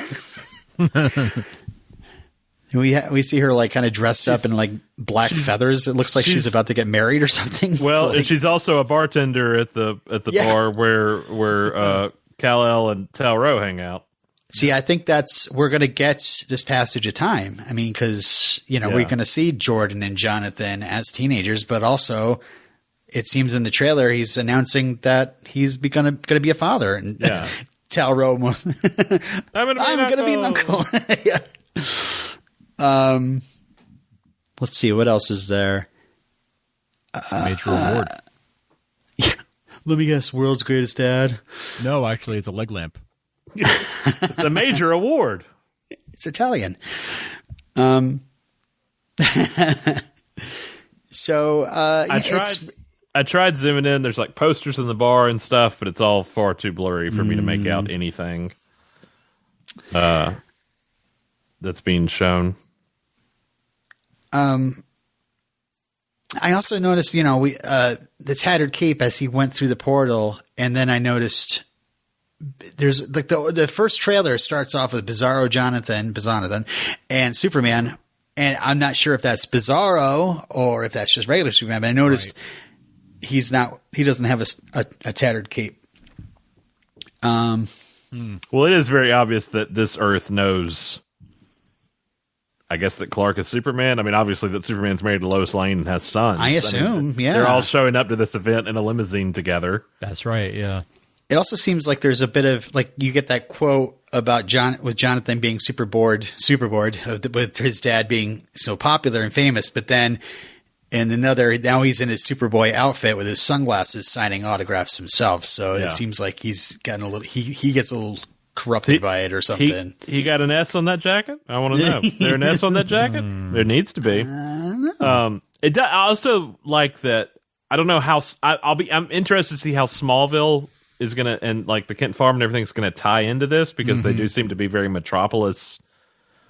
C: We see her like kind of dressed up in like black feathers. It looks like she's about to get married or something.
A: Well,
C: like,
A: she's also a bartender at the bar where Kal-El and Tal-Ro hang out.
C: See, I think we're going to get this passage of time. I mean, because, we're going to see Jordan and Jonathan as teenagers, but also it seems in the trailer he's announcing that he's going to be a father. And Tal-Ro, I'm going to be an uncle. Let's see, what else is there?
B: Major award.
C: Let me guess, world's greatest dad.
B: No, actually, it's a leg lamp.
A: It's a major award.
C: It's Italian. So
A: I tried zooming in. There's like posters in the bar and stuff, but it's all far too blurry for me to make out anything that's being shown.
C: I also noticed, the tattered cape as he went through the portal, and then I noticed there's like the first trailer starts off with Bizarro Jonathan and Superman, and I'm not sure if that's Bizarro or if that's just regular Superman, but I noticed he doesn't have a tattered cape.
A: Well, it is very obvious that this Earth knows, I guess, that Clark is Superman. I mean, obviously that Superman's married to Lois Lane and has sons.
C: I assume,
A: They're all showing up to this event in a limousine together.
B: That's right, yeah.
C: It also seems like there's a bit of like you get that quote about Jonathan being super bored with his dad being so popular and famous, but then now he's in his Superboy outfit with his sunglasses signing autographs himself. So it seems like he's gotten a little he gets a little corrupted by it or something.
A: He got an S on that jacket? I want to know. Is there an S on that jacket? There needs to be. I don't know. I also like that. I don't know how I'm interested to see how Smallville is going to, and like the Kent farm and everything's going to tie into this, because they do seem to be very Metropolis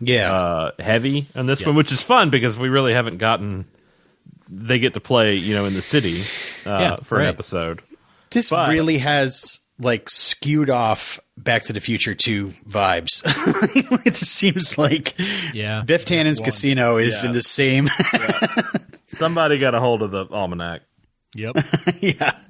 A: heavy on this one, which is fun because we really haven't gotten, they get to play, in the city for an episode.
C: This really has like skewed off Back to the Future 2 vibes. It seems like Biff Tannen's casino is in the same.
A: Somebody got a hold of the almanac.
B: Yep.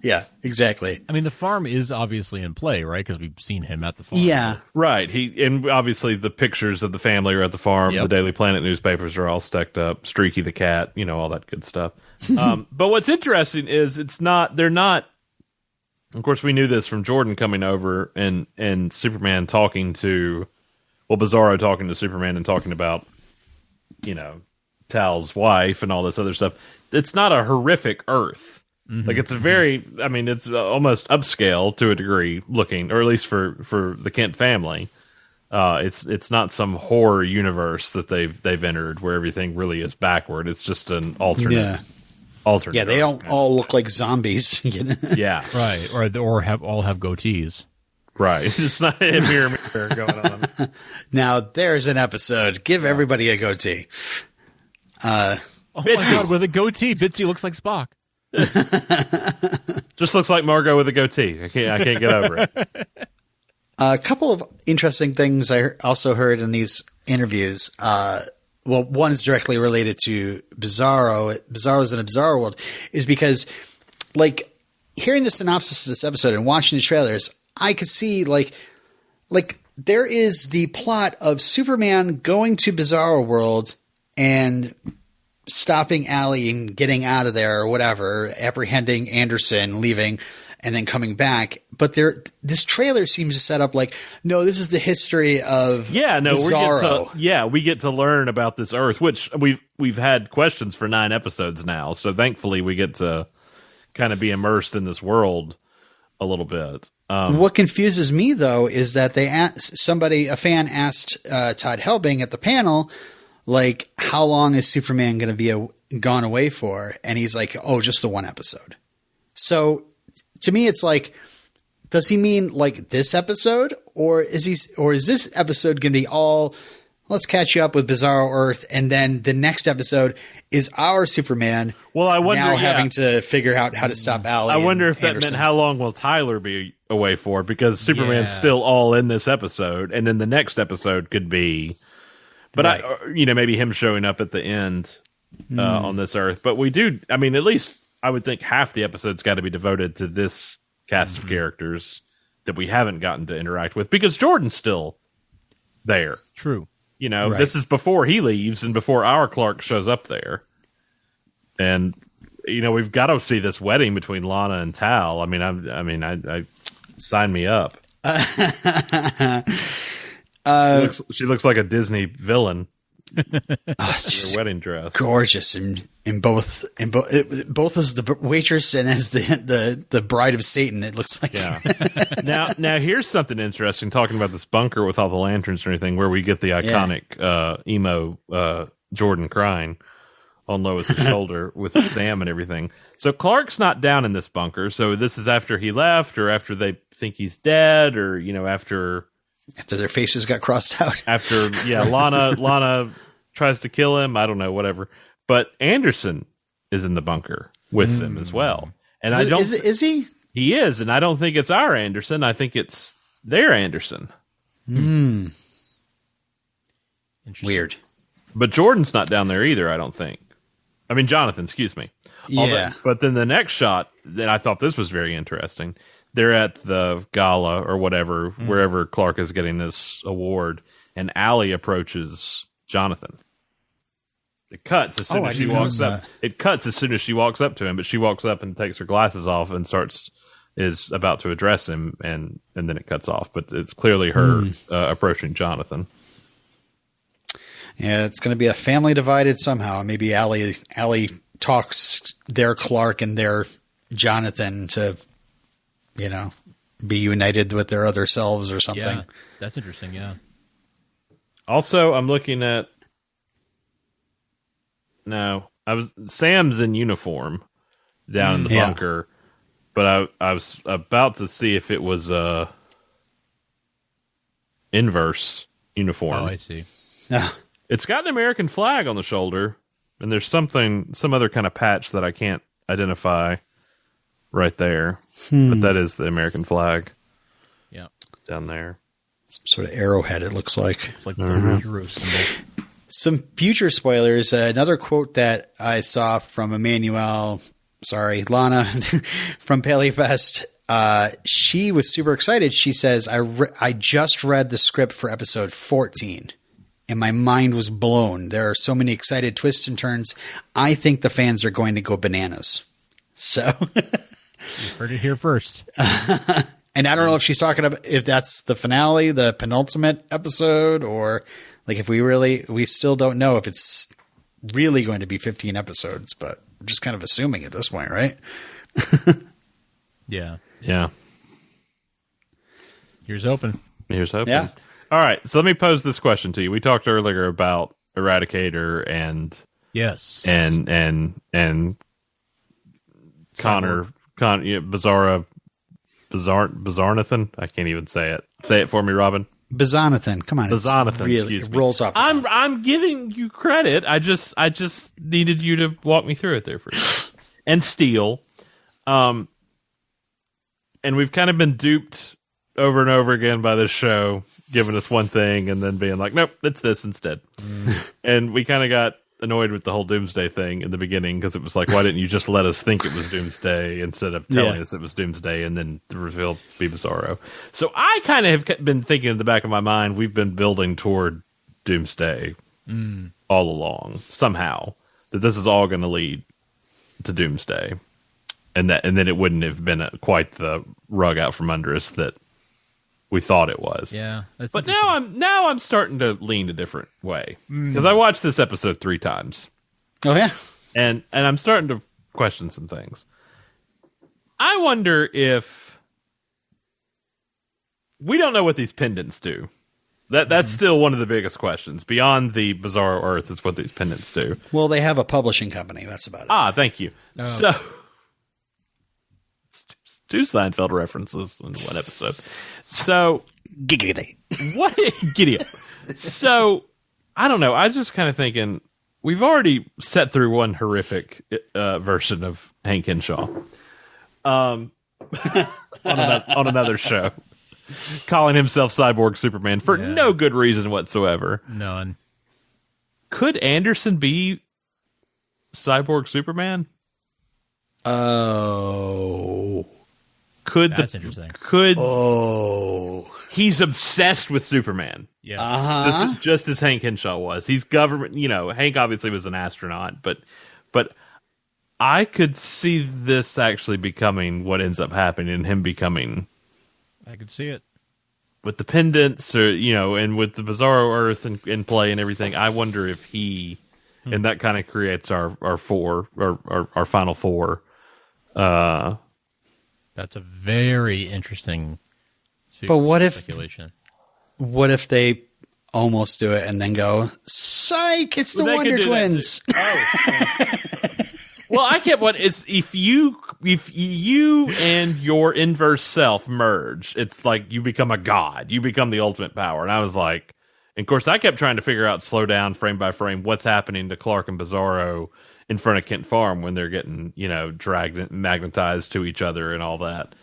C: Yeah, exactly.
B: I mean, the farm is obviously in play, right? Because we've seen him at the farm.
C: Yeah.
A: Right. And obviously the pictures of the family are at the farm. Yep. The Daily Planet newspapers are all stacked up. Streaky the cat, all that good stuff. But what's interesting is they're not, of course, we knew this from Jordan coming over and Superman talking to, Bizarro talking to Superman and talking about, Tal's wife and all this other stuff. It's not a horrific Earth. Like it's it's almost upscale to a degree looking, or at least for the Kent family. It's not some horror universe that they've entered where everything really is backward. It's just an alternate.
C: Yeah, they all look like zombies.
A: Yeah,
B: right. Or all have goatees.
A: Right. It's not a mirror going on.
C: Now there's an episode. Give everybody a goatee.
B: Oh my God, with a goatee, Bitsy looks like Spock.
A: Just looks like Margot with a goatee. I can't get over it.
C: A couple of interesting things I also heard in these interviews. One is directly related to Bizarro's in a Bizarro World, is because, like, hearing the synopsis of this episode and watching the trailers, I could see like there is the plot of Superman going to Bizarro World and stopping Allie and getting out of there or whatever, apprehending Anderson, leaving, and then coming back. But this trailer seems to set up like, no, this is the history of Bizarro.
A: We get to learn about this Earth, which we've had questions for 9 episodes now. So thankfully we get to kind of be immersed in this world a little bit.
C: What confuses me though is that a fan asked Todd Helbing at the panel, like, how long is Superman going to be gone away for? And he's like, oh, just the 1 episode. So to me, it's like, does he mean like this episode, or is this episode going to be all, let's catch you up with Bizarro Earth, and then the next episode is our Superman.
A: Well, I wonder
C: now having to figure out how to stop Allie.
A: I wonder if
C: Anderson.
A: that meant how long will Tyler be away for, because Superman's still all in this episode, and then the next episode could be, but right. Maybe him showing up at the end on this Earth. But we do. I mean, at least I would think half the episode's got to be devoted to this cast of characters that we haven't gotten to interact with, because Jordan's still there.
B: True.
C: Right.
A: This is before he leaves and before our Clark shows up there. And, we've got to see this wedding between Lana and Tal. I sign me up. She looks like a Disney villain. Her wedding dress,
C: gorgeous in both as the waitress and as the bride of Satan. It looks like.
A: Yeah. now here's something interesting. Talking about this bunker with all the lanterns and everything, where we get the iconic emo Jordan crying on Lois's shoulder with Sam and everything. So Clark's not down in this bunker. So this is after he left, or after they think he's dead, or after
C: their faces got crossed out.
A: After Lana tries to kill him. I don't know, whatever. But Anderson is in the bunker with them as well. And
C: is he?
A: He is, and I don't think it's our Anderson. I think it's their Anderson.
C: Weird.
A: But Jordan's not down there either, I don't think. I mean, Jonathan, excuse me.
C: Yeah.
A: But then the next shot, then I thought this was very interesting. They're at the gala or whatever, wherever Clark is getting this award, and Allie approaches Jonathan. It cuts as soon as she walks up. It cuts as soon as she walks up to him, but she walks up and takes her glasses off and is about to address him, and then it cuts off. But it's clearly her approaching Jonathan.
C: Yeah, it's going to be a family divided somehow. Maybe Allie talks their Clark and their Jonathan to, be united with their other selves or something.
B: Yeah, that's interesting, yeah.
A: Also, I'm looking at... Sam's in uniform down in the bunker, but I was about to see if it was a inverse uniform.
B: Oh, I see.
C: Yeah.
A: It's got an American flag on the shoulder, and there's some other kind of patch that I can't identify right there. But that is the American flag.
B: Yeah.
A: Down there.
C: Some sort of arrowhead, it looks like.
B: It's like the hero symbol.
C: Some future spoilers. Another quote that I saw from Lana from PaleyFest. She was super excited. She says, I just read the script for episode 14. And my mind was blown. There are so many excited twists and turns. I think the fans are going to go bananas. So
B: you heard it here first.
C: And I don't know if she's talking about if that's the finale, the penultimate episode, or like if we still don't know if it's really going to be 15 episodes, but I'm just kind of assuming at this point, right?
B: Yeah.
A: Yeah.
B: Here's hoping.
C: Yeah.
A: All right, so let me pose this question to you. We talked earlier about Eradicator and
B: yes,
A: and Bizarnathan. I can't even say it. Say it for me, Robin.
C: Bizonathan. Come on,
A: Bizonathan.
C: Really,
A: excuse
C: it
A: me.
C: rolls off.
A: I'm giving you credit. I just needed you to walk me through it there first. And Steel, and we've kind of been duped over and over again by this show, giving us one thing and then being like, nope, it's this instead. And we kind of got annoyed with the whole Doomsday thing in the beginning, because it was like, why didn't you just let us think it was Doomsday instead of telling us it was Doomsday and then the reveal be Bizarro? So I kind of have been thinking in the back of my mind, we've been building toward Doomsday all along, somehow. that this is all going to lead to Doomsday, and then it wouldn't have been quite the rug out from under us that we thought it was.
B: Yeah,
A: but now I'm starting to lean a different way because I watched this episode 3 times.
C: Oh yeah,
A: and I'm starting to question some things. I wonder if we don't know what these pendants do. That's still one of the biggest questions. Beyond the Bizarro Earth is what these pendants do.
C: Well, they have a publishing company. That's about it.
A: Thank you. Oh. So, 2 Seinfeld references in one episode. So,
C: Giggity.
A: What? Giddy up. So, I don't know. I was just kind of thinking, we've already set through one horrific version of Hank Henshaw on another show. Calling himself Cyborg Superman for no good reason whatsoever.
B: None.
A: Could Anderson be Cyborg Superman?
C: Oh.
B: That's interesting.
A: He's obsessed with Superman.
C: Yeah.
A: Just as Hank Henshaw was. He's government, Hank obviously was an astronaut, but I could see this actually becoming what ends up happening and him becoming...
B: I could see it.
A: With the pendants, or and with the Bizarro Earth in play and everything, I wonder if he, and that kind of creates our final 4.
B: That's a very interesting.
C: But what
B: speculation.
C: What if they almost do it and then go, psych? It's the Wonder Twins.
A: Well, I get what it's if you and your inverse self merge, it's like you become a god. You become the ultimate power. And I was like, and of course, I kept trying to figure out, slow down, frame by frame, what's happening to Clark and Bizarro in front of Kent Farm when they're getting, dragged, magnetized to each other and all that.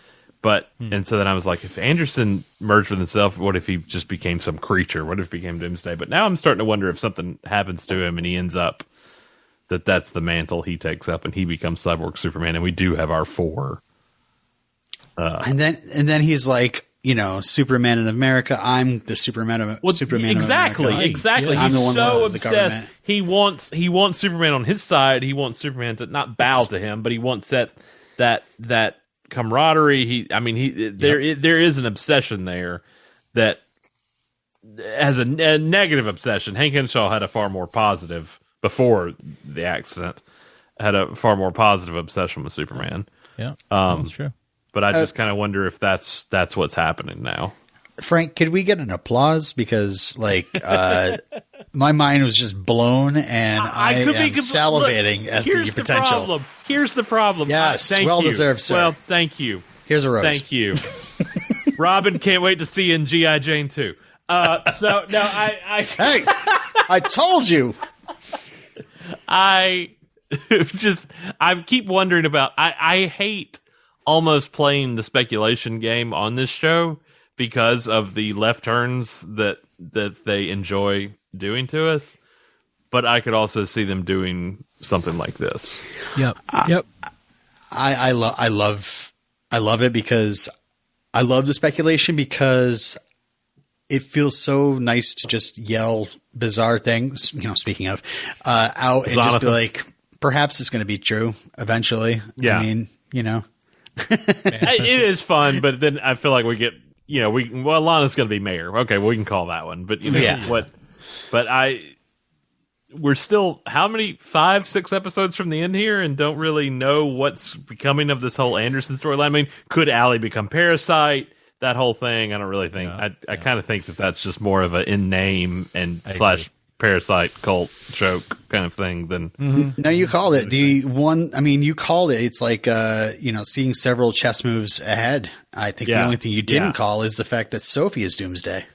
A: But and so then I was like, if Anderson merged with himself, what if he just became some creature? What if he became Doomsday? But now I'm starting to wonder if something happens to him and he ends up. That's the mantle he takes up, and he becomes Cyborg Superman, and we do have our 4.
C: And then he's like, Superman in America. I'm the Superman of Superman.
A: Exactly,
C: of America.
A: exactly.
C: I'm
A: He's
C: the one
A: so
C: with the
A: obsessed.
C: government.
A: He wants Superman on his side. He wants Superman to not bow to him, but he wants that camaraderie. There is an obsession there that has a negative obsession. Hank Henshaw had a far more positive. Before the accident, had a far more positive obsession with Superman.
B: Yeah, that's true.
A: But I just kind of wonder if that's what's happening now.
C: Frank, could we get an applause? Because, my mind was just blown, and I am salivating at the potential.
A: Here's the problem.
C: Yes, well-deserved, sir.
A: Well, thank you.
C: Here's a rose.
A: Thank you. Robin, can't wait to see you in G.I. Jane 2. Hey,
C: I told you.
A: I keep wondering about. I hate almost playing the speculation game on this show because of the left turns that they enjoy doing to us. But I could also see them doing something like this.
B: Yep.
C: I love it because I love the speculation because it feels so nice to just yell bizarre things, speaking of, out and just be like, perhaps it's going to be true eventually.
A: Yeah.
C: I mean,
A: it is fun, but then I feel like we get, Lana's going to be mayor. Okay, well, we can call that one. But, we're still, how many, 5-6 episodes from the end here and don't really know what's becoming of this whole Anderson storyline. I mean, could Allie become Parasite? That whole thing, I don't really think. I kind of think that's just more of a in name and / Parasite cult joke kind of thing than.
C: Mm-hmm. No, you called it. You called it. It's like seeing several chess moves ahead. I think the only thing you didn't call is the fact that Sophie is Doomsday.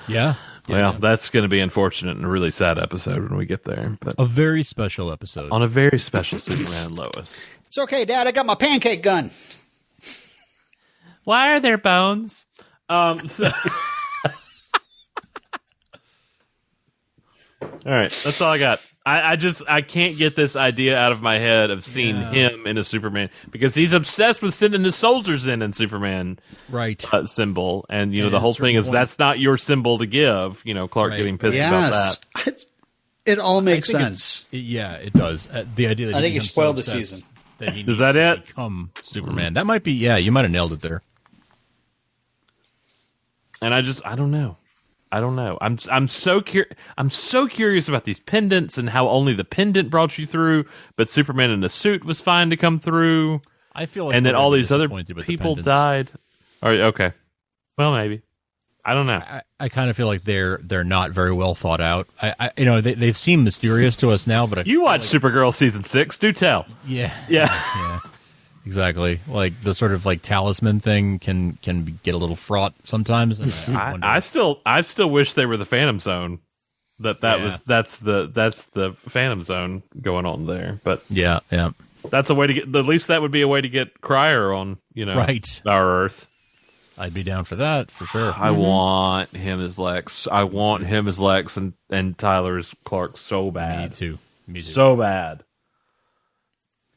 B: Yeah.
A: Well, that's going to be unfortunate and a really sad episode when we get there. But
B: a very special episode
A: on a very special Superman and Lois.
C: It's okay, Dad. I got my pancake gun.
A: Why are there bones? All right, that's all I got. I can't get this idea out of my head of seeing him in a Superman because he's obsessed with sending his soldiers in Superman symbol, and the whole thing is that's not your symbol to give. Clark getting pissed about that.
C: It all makes
B: I think
C: sense.
B: Yeah, it does. The idea that
C: I think you
B: becomes
C: spoiled the
B: obsessed
C: season.
B: That he
A: Is that
B: needs to
A: it?
B: become Superman. That might be. Yeah, you might have nailed it there.
A: And I don't know. I'm so curious about these pendants and how only the pendant brought you through, but Superman in a suit was fine to come through.
B: I feel like,
A: and then all these other
B: disappointed with the
A: people
B: pendants.
A: died. All right, okay. Well, maybe. I don't know.
B: I kind of feel like they're not very well thought out. They've seemed mysterious to us now, but
A: You watched Supergirl season 6. Do tell.
B: Yeah. Exactly. Like the sort of like talisman thing can get a little fraught sometimes. And
A: I still wish they were the Phantom Zone. That's the Phantom Zone going on there. But
B: yeah.
A: that's a way to get. At least that would be a way to get Cryer on.
B: Right.
A: Our Earth.
B: I'd be down for that for sure.
A: I want him as Lex. I want him as Lex and Tyler as Clark so bad.
B: Me too.
A: So bad.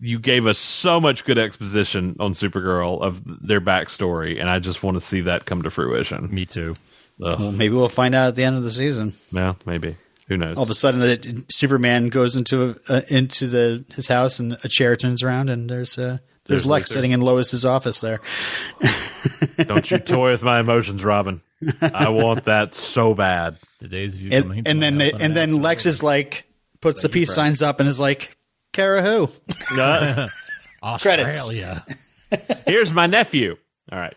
A: You gave us so much good exposition on Supergirl of their backstory, and I just want to see that come to fruition.
B: Me too.
C: Well, maybe we'll find out at the end of the season.
A: Yeah, maybe. Who knows?
C: All of a sudden, Superman goes into his house, and a chair turns around, and there's Lex sitting in Lois's office there.
A: Don't you toy with my emotions, Robin. I want that so bad.
B: The days of you
C: and then Lex is like, puts the peace signs up and is like, Kara who?
B: Australia.
A: Here's my nephew. All right.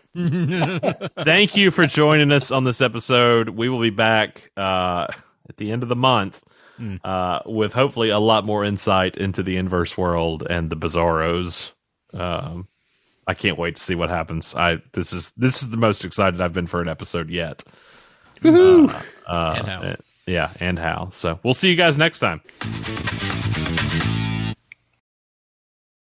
A: Thank you for joining us on this episode. We will be back at the end of the month with hopefully a lot more insight into the inverse world and the Bizarros. I can't wait to see what happens. This is the most excited I've been for an episode yet.
B: And Hal.
A: Yeah, and Hal. So we'll see you guys next time.